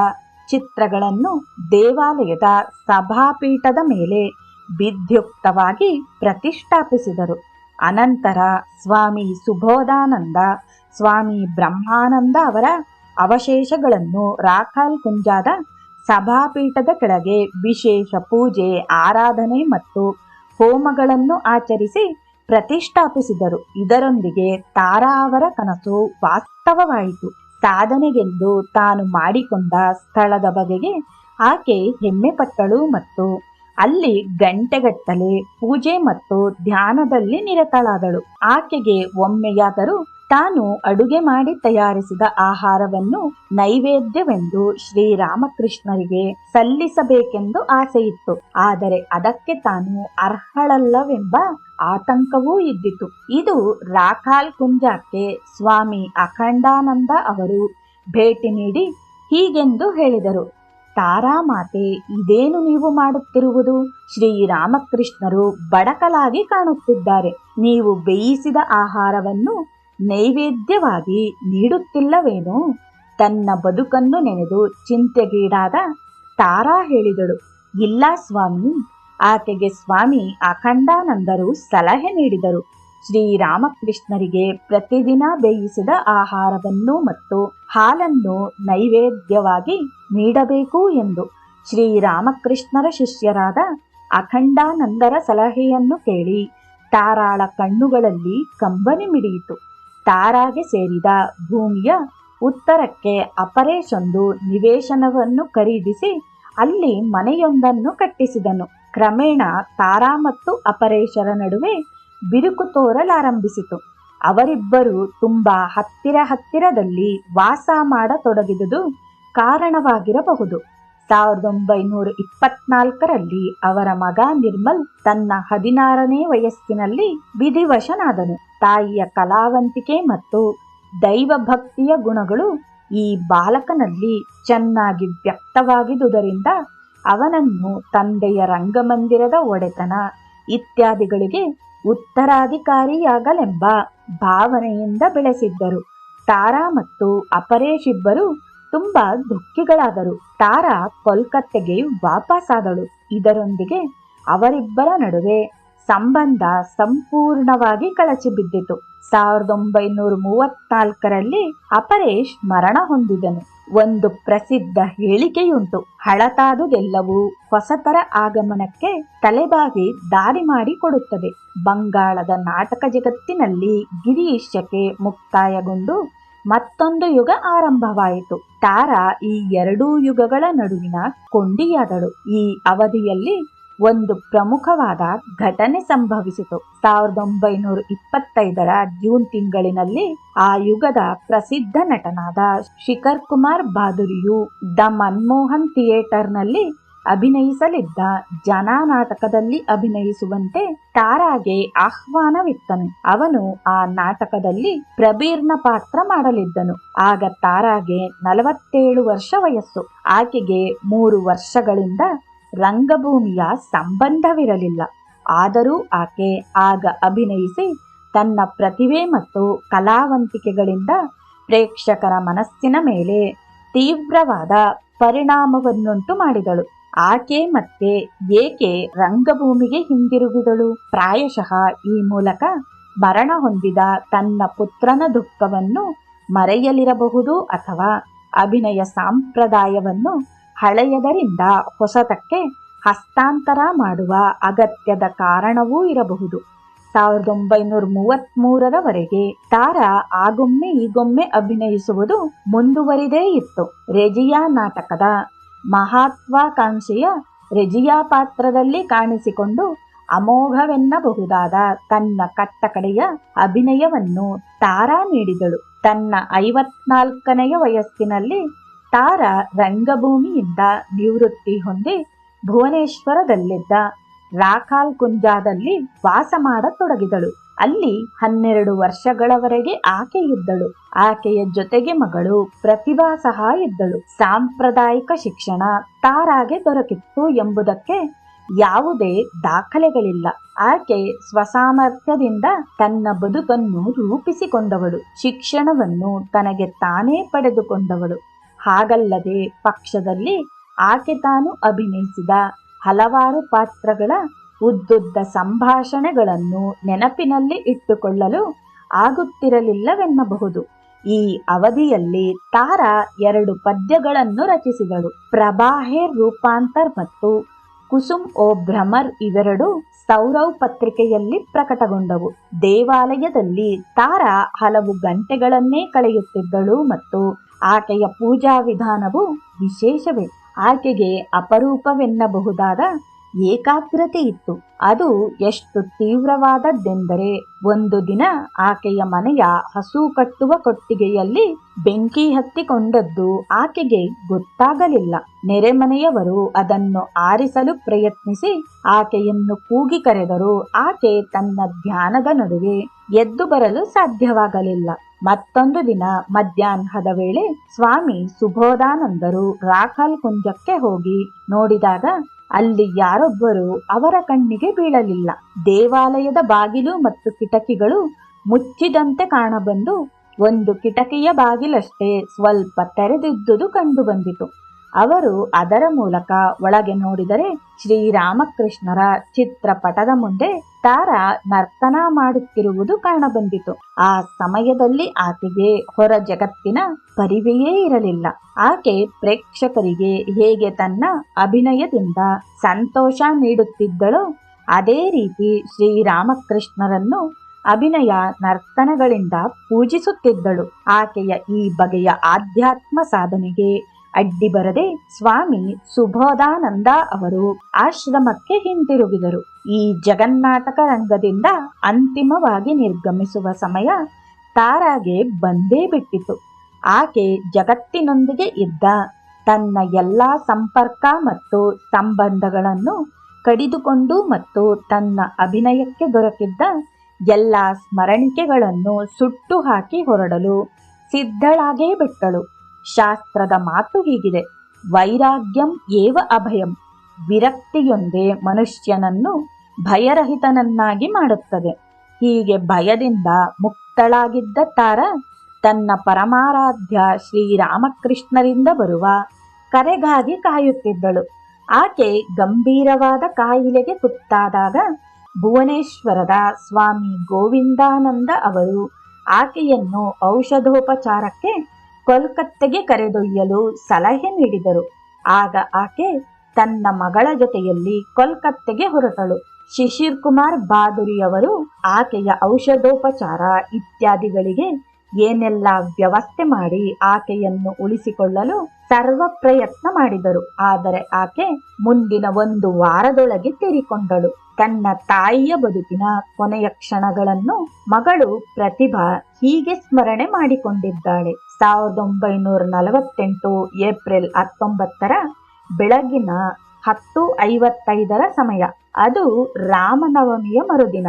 ಚಿತ್ರಗಳನ್ನು ದೇವಾಲಯದ ಸಭಾಪೀಠದ ಮೇಲೆ ವಿದ್ಯುಕ್ತವಾಗಿ ಪ್ರತಿಷ್ಠಾಪಿಸಿದರು. ಅನಂತರ ಸ್ವಾಮಿ ಸುಬೋಧಾನಂದ, ಸ್ವಾಮಿ ಬ್ರಹ್ಮಾನಂದ ಅವರ ಅವಶೇಷಗಳನ್ನು ರಾಖಾಲ್ ಕುಂಜದ ಸಭಾಪೀಠದ ಕೆಳಗೆ ವಿಶೇಷ ಪೂಜೆ, ಆರಾಧನೆ ಮತ್ತು ಹೋಮಗಳನ್ನು ಆಚರಿಸಿ ಪ್ರತಿಷ್ಠಾಪಿಸಿದರು. ಇದರೊಂದಿಗೆ ತಾರಾ ಅವರ ಕನಸು ವಾಸ್ತವವಾಯಿತು. ಸಾಧನೆಗೆಂದು ತಾನು ಮಾಡಿಕೊಂಡ ಸ್ಥಳದ ಬಗೆಗೆ ಆಕೆ ಹೆಮ್ಮೆ ಪಟ್ಟಳು ಮತ್ತು ಅಲ್ಲಿ ಗಂಟೆಗಟ್ಟಲೆ ಪೂಜೆ ಮತ್ತು ಧ್ಯಾನದಲ್ಲಿ ನಿರತಳಾದಳು. ಆಕೆಗೆ ಒಮ್ಮೆಯಾದರೂ ತಾನು ಅಡುಗೆ ಮಾಡಿ ತಯಾರಿಸಿದ ಆಹಾರವನ್ನು ನೈವೇದ್ಯವೆಂದು ಶ್ರೀರಾಮಕೃಷ್ಣರಿಗೆ ಸಲ್ಲಿಸಬೇಕೆಂದು ಆಸೆಯಿತ್ತು. ಆದರೆ ಅದಕ್ಕೆ ತಾನು ಅರ್ಹಳಲ್ಲವೆಂಬ ಆತಂಕವೂ ಇದ್ದಿತು. ಇದು ರಾಖಾಲ್ ಕುಂಜಕ್ಕೆ ಸ್ವಾಮಿ ಅಖಂಡಾನಂದ ಅವರು ಭೇಟಿ ನೀಡಿ ಹೀಗೆಂದು ಹೇಳಿದರು, ತಾರಾ ಮಾತೆ, ಇದೇನು ನೀವು ಮಾಡುತ್ತಿರುವುದು? ಶ್ರೀರಾಮಕೃಷ್ಣರು ಬಡಕಲಾಗಿ ಕಾಣುತ್ತಿದ್ದಾರೆ. ನೀವು ಬೇಯಿಸಿದ ಆಹಾರವನ್ನು ನೈವೇದ್ಯವಾಗಿ ನೀಡುತ್ತಿಲ್ಲವೇನೋ? ತನ್ನ ಬದುಕನ್ನು ನೆನೆದು ಚಿಂತೆಗೀಡಾದ ತಾರಾ ಹೇಳಿದಳು, ಇಲ್ಲ ಸ್ವಾಮಿ. ಆಕೆಗೆ ಸ್ವಾಮಿ ಅಖಂಡಾನಂದರು ಸಲಹೆ ನೀಡಿದರು, ಶ್ರೀರಾಮಕೃಷ್ಣರಿಗೆ ಪ್ರತಿದಿನ ಬೇಯಿಸಿದ ಆಹಾರವನ್ನು ಮತ್ತು ಹಾಲನ್ನು ನೈವೇದ್ಯವಾಗಿ ನೀಡಬೇಕು ಎಂದು ಶ್ರೀರಾಮಕೃಷ್ಣರ ಶಿಷ್ಯರಾದ ಅಖಂಡಾನಂದರ ಸಲಹೆಯನ್ನು ಕೇಳಿ ತಾರಾಳ ಕಣ್ಣುಗಳಲ್ಲಿ ಕಂಬನಿ ಮಿಡಿಯಿತು. ತಾರಾಗೆ ಸೇರಿದ ಭೂಮಿಯ ಉತ್ತರಕ್ಕೆ ಅಪರೇಶೊಂದು ನಿವೇಶನವನ್ನು ಖರೀದಿಸಿ ಅಲ್ಲಿ ಮನೆಯೊಂದನ್ನು ಕಟ್ಟಿಸಿದನು. ಕ್ರಮೇಣ ತಾರಾ ಮತ್ತು ಅಪರೇಶರ ನಡುವೆ ಬಿರುಕು ತೋರಲಾರಂಭಿಸಿತು. ಅವರಿಬ್ಬರು ತುಂಬಾ ಹತ್ತಿರದಲ್ಲಿ ವಾಸ ಮಾಡತೊಡಗಿದುದು ಕಾರಣವಾಗಿರಬಹುದು. 1924ರಲ್ಲಿ ಅವರ ಮಗ ನಿರ್ಮಲ್ ತನ್ನ 16ನೇ ವಯಸ್ಸಿನಲ್ಲಿ ವಿಧಿವಶನಾದನು. ತಾಯಿಯ ಕಲಾವಂತಿಕೆ ಮತ್ತು ದೈವಭಕ್ತಿಯ ಗುಣಗಳು ಈ ಬಾಲಕನಲ್ಲಿ ಚೆನ್ನಾಗಿ ವ್ಯಕ್ತವಾಗಿದುದರಿಂದ ಅವನನ್ನು ತಂದೆಯ ರಂಗಮಂದಿರದ ಒಡೆತನ ಇತ್ಯಾದಿಗಳಿಗೆ ಉತ್ತರಾಧಿಕಾರಿಯಾಗಲೆಂಬ ಭಾವನೆಯಿಂದ ಬೆಳೆಸಿದ್ದರು. ತಾರಾ ಮತ್ತು ಅಪರೇಶ್ ಇಬ್ಬರು ತುಂಬಾ ದುಃಖಿಗಳಾದರು. ತಾರಾ ಕೋಲ್ಕತ್ತೆಗೆ ವಾಪಸ್ಸಾದಳು. ಇದರೊಂದಿಗೆ ಅವರಿಬ್ಬರ ನಡುವೆ ಸಂಬಂಧ ಸಂಪೂರ್ಣವಾಗಿ ಕಳಚಿಬಿದ್ದಿತು. 1934ರಲ್ಲಿ ಅಪರೇಶ್ ಮರಣ ಹೊಂದಿದನು. ಒಂದು ಪ್ರಸಿದ್ಧ ಹೇಳಿಕೆಯುಂಟು: ಹಳತಾದುದೆಲ್ಲವೂ ಹೊಸತರ ಆಗಮನಕ್ಕೆ ತಲೆಬಾಗಿ ದಾರಿ ಮಾಡಿಕೊಡುತ್ತದೆ. ಬಂಗಾಳದ ನಾಟಕ ಜಗತ್ತಿನಲ್ಲಿ ಗಿರೀಶಕ್ಕೆ ಮುಕ್ತಾಯಗೊಂಡು ಮತ್ತೊಂದು ಯುಗ ಆರಂಭವಾಯಿತು. ತಾರಾ ಈ ಎರಡೂ ಯುಗಗಳ ನಡುವಿನ ಕೊಂಡಿಯಾದಳು. ಈ ಅವಧಿಯಲ್ಲಿ ಒಂದು ಪ್ರಮುಖವಾದ ಘಟನೆ ಸಂಭವಿಸಿತು. 1925ರ ಜೂನ್ ತಿಂಗಳಿನಲ್ಲಿ ಆ ಯುಗದ ಪ್ರಸಿದ್ಧ ನಟನಾದ ಶಿಖರ್ ಕುಮಾರ್ ಬಾದುರಿಯು ದ ಮನಮೋಹನ್ ಥಿಯೇಟರ್ನಲ್ಲಿ ಅಭಿನಯಿಸಲಿದ್ದ ಜನ ನಾಟಕದಲ್ಲಿ ಅಭಿನಯಿಸುವಂತೆ ತಾರಾಗೆ ಆಹ್ವಾನವಿತ್ತನು. ಅವನು ಆ ನಾಟಕದಲ್ಲಿ ಪ್ರಬೀರ್ನ ಪಾತ್ರ ಮಾಡಲಿದ್ದನು. ಆಗ ತಾರಾಗೆ 47 ವರ್ಷ ವಯಸ್ಸು. ಆಕೆಗೆ 3 ವರ್ಷಗಳಿಂದ ರಂಗಭೂಮಿಯ ಸಂಬಂಧವಿರಲಿಲ್ಲ. ಆದರೂ ಆಕೆ ಆಗ ಅಭಿನಯಿಸಿ ತನ್ನ ಪ್ರತಿಭೆ ಮತ್ತು ಕಲಾವಂತಿಕೆಗಳಿಂದ ಪ್ರೇಕ್ಷಕರ ಮನಸ್ಸಿನ ಮೇಲೆ ತೀವ್ರವಾದ ಪರಿಣಾಮವನ್ನುಂಟು ಮಾಡಿದಳು. ಆಕೆ ಮತ್ತೆ ಏಕೆ ರಂಗಭೂಮಿಗೆ ಹಿಂದಿರುಗಿದಳು? ಪ್ರಾಯಶಃ ಈ ಮೂಲಕ ಮರಣ ಹೊಂದಿದ ತನ್ನ ಪುತ್ರನ ದುಃಖವನ್ನು ಮರೆಯಲಿರಬಹುದು, ಅಥವಾ ಅಭಿನಯ ಸಂಪ್ರದಾಯವನ್ನು ಹಳೆಯದರಿಂದ ಹೊಸತಕ್ಕೆ ಹಸ್ತಾಂತರ ಮಾಡುವ ಅಗತ್ಯದ ಕಾರಣವೂ ಇರಬಹುದು. 1933ರವರೆಗೆ ತಾರಾ ಆಗೊಮ್ಮೆ ಈಗೊಮ್ಮೆ ಅಭಿನಯಿಸುವುದು ಮುಂದುವರಿದೇ ಇತ್ತು. ರೆಜಿಯಾ ನಾಟಕದ ಮಹತ್ವಾಕಾಂಕ್ಷೆಯ ರೆಜಿಯಾ ಪಾತ್ರದಲ್ಲಿ ಕಾಣಿಸಿಕೊಂಡು ಅಮೋಘವೆನ್ನಬಹುದಾದ ತನ್ನ ಕಟ್ಟಕಡೆಯ ಅಭಿನಯವನ್ನು ತಾರಾ ನೀಡಿದಳು. ತನ್ನ 54ನೇ ವಯಸ್ಸಿನಲ್ಲಿ ತಾರಾ ರಂಗಭೂಮಿಯಿಂದ ನಿವೃತ್ತಿ ಹೊಂದಿ ಭುವನೇಶ್ವರದಲ್ಲಿದ್ದ ರಾಖಾಲ್ ಕುಂಜಾದಲ್ಲಿ ವಾಸ ಮಾಡತೊಡಗಿದಳು. ಅಲ್ಲಿ 12 ವರ್ಷಗಳವರೆಗೆ ಆಕೆ ಇದ್ದಳು. ಆಕೆಯ ಜೊತೆಗೆ ಮಗಳು ಪ್ರತಿಭಾ ಸಹ ಇದ್ದಳು. ಸಾಂಪ್ರದಾಯಿಕ ಶಿಕ್ಷಣ ತಾರಾಗೆ ದೊರಕಿತ್ತು ಎಂಬುದಕ್ಕೆ ಯಾವುದೇ ದಾಖಲೆಗಳಿಲ್ಲ. ಆಕೆ ಸ್ವಸಾಮರ್ಥ್ಯದಿಂದ ತನ್ನ ಬದುಕನ್ನು ರೂಪಿಸಿಕೊಂಡವಳು. ಶಿಕ್ಷಣವನ್ನು ತನಗೆ ತಾನೇ ಪಡೆದುಕೊಂಡವಳು. ಹಾಗಲ್ಲದೆ ಪಕ್ಷದಲ್ಲಿ ಆಕೆ ತಾನು ಅಭಿನಯಿಸಿದ ಹಲವಾರು ಪಾತ್ರಗಳ ಉದ್ದುದ್ದ ಸಂಭಾಷಣೆಗಳನ್ನು ನೆನಪಿನಲ್ಲಿ ಇಟ್ಟುಕೊಳ್ಳಲು ಆಗುತ್ತಿರಲಿಲ್ಲವೆನ್ನಬಹುದು. ಈ ಅವಧಿಯಲ್ಲಿ ತಾರಾ 2 ಪದ್ಯಗಳನ್ನು ರಚಿಸಿದಳು. ಪ್ರಭಾಹೇರ್ ರೂಪಾಂತರ್ ಮತ್ತು ಕುಸುಮ್ ಓ ಭ್ರಮರ್ ಇವೆರಡು ಸೌರವ್ ಪತ್ರಿಕೆಯಲ್ಲಿ ಪ್ರಕಟಗೊಂಡವು. ದೇವಾಲಯದಲ್ಲಿ ತಾರಾ ಹಲವು ಗಂಟೆಗಳನ್ನೇ ಕಳೆಯುತ್ತಿದ್ದಳು ಮತ್ತು ಆಕೆಯ ಪೂಜಾ ವಿಧಾನವು ವಿಶೇಷವೇ. ಆಕೆಗೆ ಅಪರೂಪವೆನ್ನಬಹುದಾದ ಏಕಾಗ್ರತೆ ಇತ್ತು. ಅದು ಎಷ್ಟು ತೀವ್ರವಾದದ್ದೆಂದರೆ ಒಂದು ದಿನ ಆಕೆಯ ಮನೆಯ ಹಸು ಕಟ್ಟುವ ಕೊಟ್ಟಿಗೆಯಲ್ಲಿ ಬೆಂಕಿ ಹತ್ತಿಕೊಂಡದ್ದು ಆಕೆಗೆ ಗೊತ್ತಾಗಲಿಲ್ಲ. ನೆರೆಮನೆಯವರು ಅದನ್ನು ಆರಿಸಲು ಪ್ರಯತ್ನಿಸಿ ಆಕೆಯನ್ನು ಕೂಗಿ ಕರೆದರೂ ಆಕೆ ತನ್ನ ಧ್ಯಾನದ ನಡುವೆ ಎದ್ದು ಬರಲು ಸಾಧ್ಯವಾಗಲಿಲ್ಲ. ಮತ್ತೊಂದು ದಿನ ಮಧ್ಯಾಹ್ನದ ವೇಳೆ ಸ್ವಾಮಿ ಸುಬೋಧಾನಂದರು ರಾಖಾಲ್ ಕುಂಜಕ್ಕೆ ಹೋಗಿ ನೋಡಿದಾಗ ಅಲ್ಲಿ ಯಾರೊಬ್ಬರು ಅವರ ಕಣ್ಣಿಗೆ ಬೀಳಲಿಲ್ಲ. ದೇವಾಲಯದ ಬಾಗಿಲು ಮತ್ತು ಕಿಟಕಿಗಳು ಮುಚ್ಚಿದಂತೆ ಕಾಣಬಂದು ಒಂದು ಕಿಟಕಿಯ ಬಾಗಿಲಷ್ಟೇ ಸ್ವಲ್ಪ ತೆರೆದಿದ್ದುದು ಕಂಡುಬಂದಿತು. ಅವರು ಅದರ ಮೂಲಕ ಒಳಗೆ ನೋಡಿದರೆ ಶ್ರೀರಾಮಕೃಷ್ಣರ ಚಿತ್ರಪಟದ ಮುಂದೆ ತಾರಾ ನರ್ತನ ಮಾಡುತ್ತಿರುವುದು ಕಾಣಬಂದಿತು. ಆ ಸಮಯದಲ್ಲಿ ಆಕೆಗೆ ಹೊರ ಜಗತ್ತಿನ ಪರಿವೆಯೇ ಇರಲಿಲ್ಲ. ಆಕೆ ಪ್ರೇಕ್ಷಕರಿಗೆ ಹೇಗೆ ತನ್ನ ಅಭಿನಯದಿಂದ ಸಂತೋಷ ನೀಡುತ್ತಿದ್ದಳೋ ಅದೇ ರೀತಿ ಶ್ರೀರಾಮಕೃಷ್ಣರನ್ನು ಅಭಿನಯ ನರ್ತನಗಳಿಂದ ಪೂಜಿಸುತ್ತಿದ್ದಳು. ಆಕೆಯ ಈ ಬಗೆಯ ಆಧ್ಯಾತ್ಮ ಸಾಧನೆಗೆ ಅಡ್ಡಿ ಬರದೆ ಸ್ವಾಮಿ ಸುಬೋಧಾನಂದ ಅವರು ಆಶ್ರಮಕ್ಕೆ ಹಿಂತಿರುಗಿದರು. ಈ ಜಗನ್ನಾಟಕ ರಂಗದಿಂದ ಅಂತಿಮವಾಗಿ ನಿರ್ಗಮಿಸುವ ಸಮಯ ತಾರಾಗೆ ಬಂದೇ ಬಿಟ್ಟಿತು. ಆಕೆ ಜಗತ್ತಿನೊಂದಿಗೆ ಇದ್ದ ತನ್ನ ಎಲ್ಲ ಸಂಪರ್ಕ ಮತ್ತು ಸಂಬಂಧಗಳನ್ನು ಕಡಿದುಕೊಂಡು ಮತ್ತು ತನ್ನ ಅಭಿನಯಕ್ಕೆ ದೊರಕಿದ್ದ ಎಲ್ಲ ಸ್ಮರಣಿಕೆಗಳನ್ನು ಸುಟ್ಟು ಹಾಕಿ ಹೊರಡಲು ಸಿದ್ಧಳಾಗೇ ಬಿಟ್ಟಳು. ಶಾಸ್ತ್ರದ ಮಾತು ಹೀಗಿದೆ: ವೈರಾಗ್ಯಂ ಏವ ಅಭಯಂ. ವಿರಕ್ತಿಯೊಂದೇ ಮನುಷ್ಯನನ್ನು ಭಯರಹಿತನನ್ನಾಗಿ ಮಾಡುತ್ತದೆ. ಹೀಗೆ ಭಯದಿಂದ ಮುಕ್ತಳಾಗಿದ್ದ ತಾರ ತನ್ನ ಪರಮಾರಾಧ್ಯ ಶ್ರೀರಾಮಕೃಷ್ಣರಿಂದ ಬರುವ ಕರೆಗಾಗಿ ಕಾಯುತ್ತಿದ್ದಳು. ಆಕೆ ಗಂಭೀರವಾದ ಕಾಯಿಲೆಗೆ ತುತ್ತಾದಾಗ ಭುವನೇಶ್ವರದ ಸ್ವಾಮಿ ಗೋವಿಂದಾನಂದ ಅವರು ಆಕೆಯನ್ನು ಔಷಧೋಪಚಾರಕ್ಕೆ ಕೋಲ್ಕತ್ತೆಗೆ ಕರೆದೊಯ್ಯಲು ಸಲಹೆ ನೀಡಿದರು. ಆಗ ಆಕೆ ತನ್ನ ಮಗಳ ಜೊತೆಯಲ್ಲಿ ಕೋಲ್ಕತ್ತೆಗೆ ಹೊರಟಳು. ಶಿಶಿರ್ ಕುಮಾರ್ ಬಾದುರಿಯವರು ಆಕೆಯ ಔಷಧೋಪಚಾರ ಇತ್ಯಾದಿಗಳಿಗೆ ಏನೆಲ್ಲ ವ್ಯವಸ್ಥೆ ಮಾಡಿ ಆಕೆಯನ್ನು ಉಳಿಸಿಕೊಳ್ಳಲು ಸರ್ವ ಪ್ರಯತ್ನ ಮಾಡಿದರು. ಆದರೆ ಆಕೆ ಮುಂದಿನ 1 ವಾರದೊಳಗೆ ತೀರಿಕೊಂಡಳು. ತನ್ನ ತಾಯಿಯ ಬದುಕಿನ ಕೊನೆಯ ಕ್ಷಣಗಳನ್ನು ಮಗಳು ಪ್ರತಿಭಾ ಹೀಗೆ ಸ್ಮರಣೆ ಮಾಡಿಕೊಂಡಿದ್ದಾಳೆ: 1948 ಏಪ್ರಿಲ್ 19ರ ಬೆಳಗಿನ 10:55 ಸಮಯ. ಅದು ರಾಮನವಮಿಯ ಮರುದಿನ.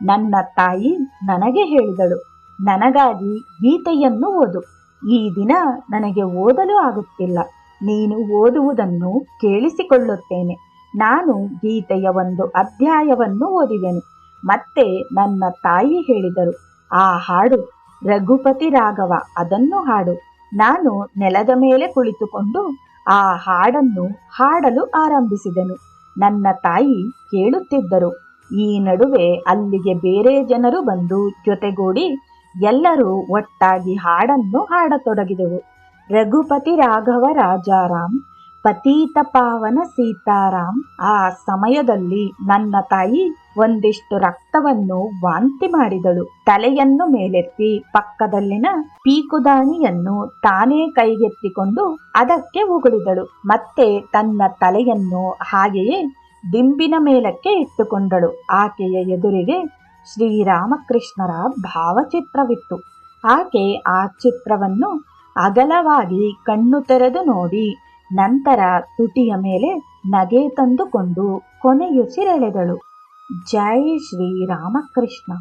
ನನ್ನ ತಾಯಿ ನನಗೆ ಹೇಳಿದಳು, ನನಗಾಗಿ ಗೀತೆಯನ್ನು ಓದು. ಈ ದಿನ ನನಗೆ ಓದಲು ಆಗುತ್ತಿಲ್ಲ. ನೀನು ಓದುವುದನ್ನು ಕೇಳಿಸಿಕೊಳ್ಳುತ್ತೇನೆ. ನಾನು ಗೀತೆಯ 1 ಅಧ್ಯಾಯವನ್ನು ಓದಿದೆನು. ಮತ್ತೆ ನನ್ನ ತಾಯಿ ಹೇಳಿದರು, ಆ ಹಾಡು ರಘುಪತಿ ರಾಘವ, ಅದನ್ನು ಹಾಡು. ನಾನು ನೆಲದ ಮೇಲೆ ಕುಳಿತುಕೊಂಡು ಆ ಹಾಡನ್ನು ಹಾಡಲು ಆರಂಭಿಸಿದೆನು. ನನ್ನ ತಾಯಿ ಕೇಳುತ್ತಿದ್ದರು. ಈ ನಡುವೆ ಅಲ್ಲಿಗೆ ಬೇರೆ ಜನರು ಬಂದು ಜೊತೆಗೂಡಿ ಎಲ್ಲರೂ ಒಟ್ಟಾಗಿ ಹಾಡನ್ನು ಹಾಡತೊಡಗಿದೆವು. ರಘುಪತಿ ರಾಘವ ರಾಜಾರಾಮ್, ಪತೀತ ಪಾವನ ಸೀತಾರಾಮ್. ಆ ಸಮಯದಲ್ಲಿ ನನ್ನ ತಾಯಿ ಒಂದಿಷ್ಟು ರಕ್ತವನ್ನು ವಾಂತಿ ಮಾಡಿದಳು. ತಲೆಯನ್ನು ಮೇಲೆತ್ತಿ ಪಕ್ಕದಲ್ಲಿನ ಪೀಕುದಾಣಿಯನ್ನು ತಾನೇ ಕೈಗೆತ್ತಿಕೊಂಡು ಅದಕ್ಕೆ ಉಗುಳಿದಳು. ಮತ್ತೆ ತನ್ನ ತಲೆಯನ್ನು ಹಾಗೆಯೇ ದಿಂಬಿನ ಮೇಲಕ್ಕೆ ಇಟ್ಟುಕೊಂಡಳು. ಆಕೆಯ ಎದುರಿಗೆ ಶ್ರೀರಾಮಕೃಷ್ಣರ ಭಾವಚಿತ್ರವಿತ್ತು. ಆಕೆ ಆ ಚಿತ್ರವನ್ನು ಅಗಲವಾಗಿ ಕಣ್ಣು ತೆರೆದು ನೋಡಿ ನಂತರ ತುಟಿಯ ಮೇಲೆ ನಗೆ ತಂದುಕೊಂಡು ಕೊನೆಯುಸಿರೆಳೆದಳು. ಜೈ ಶ್ರೀರಾಮಕೃಷ್ಣ.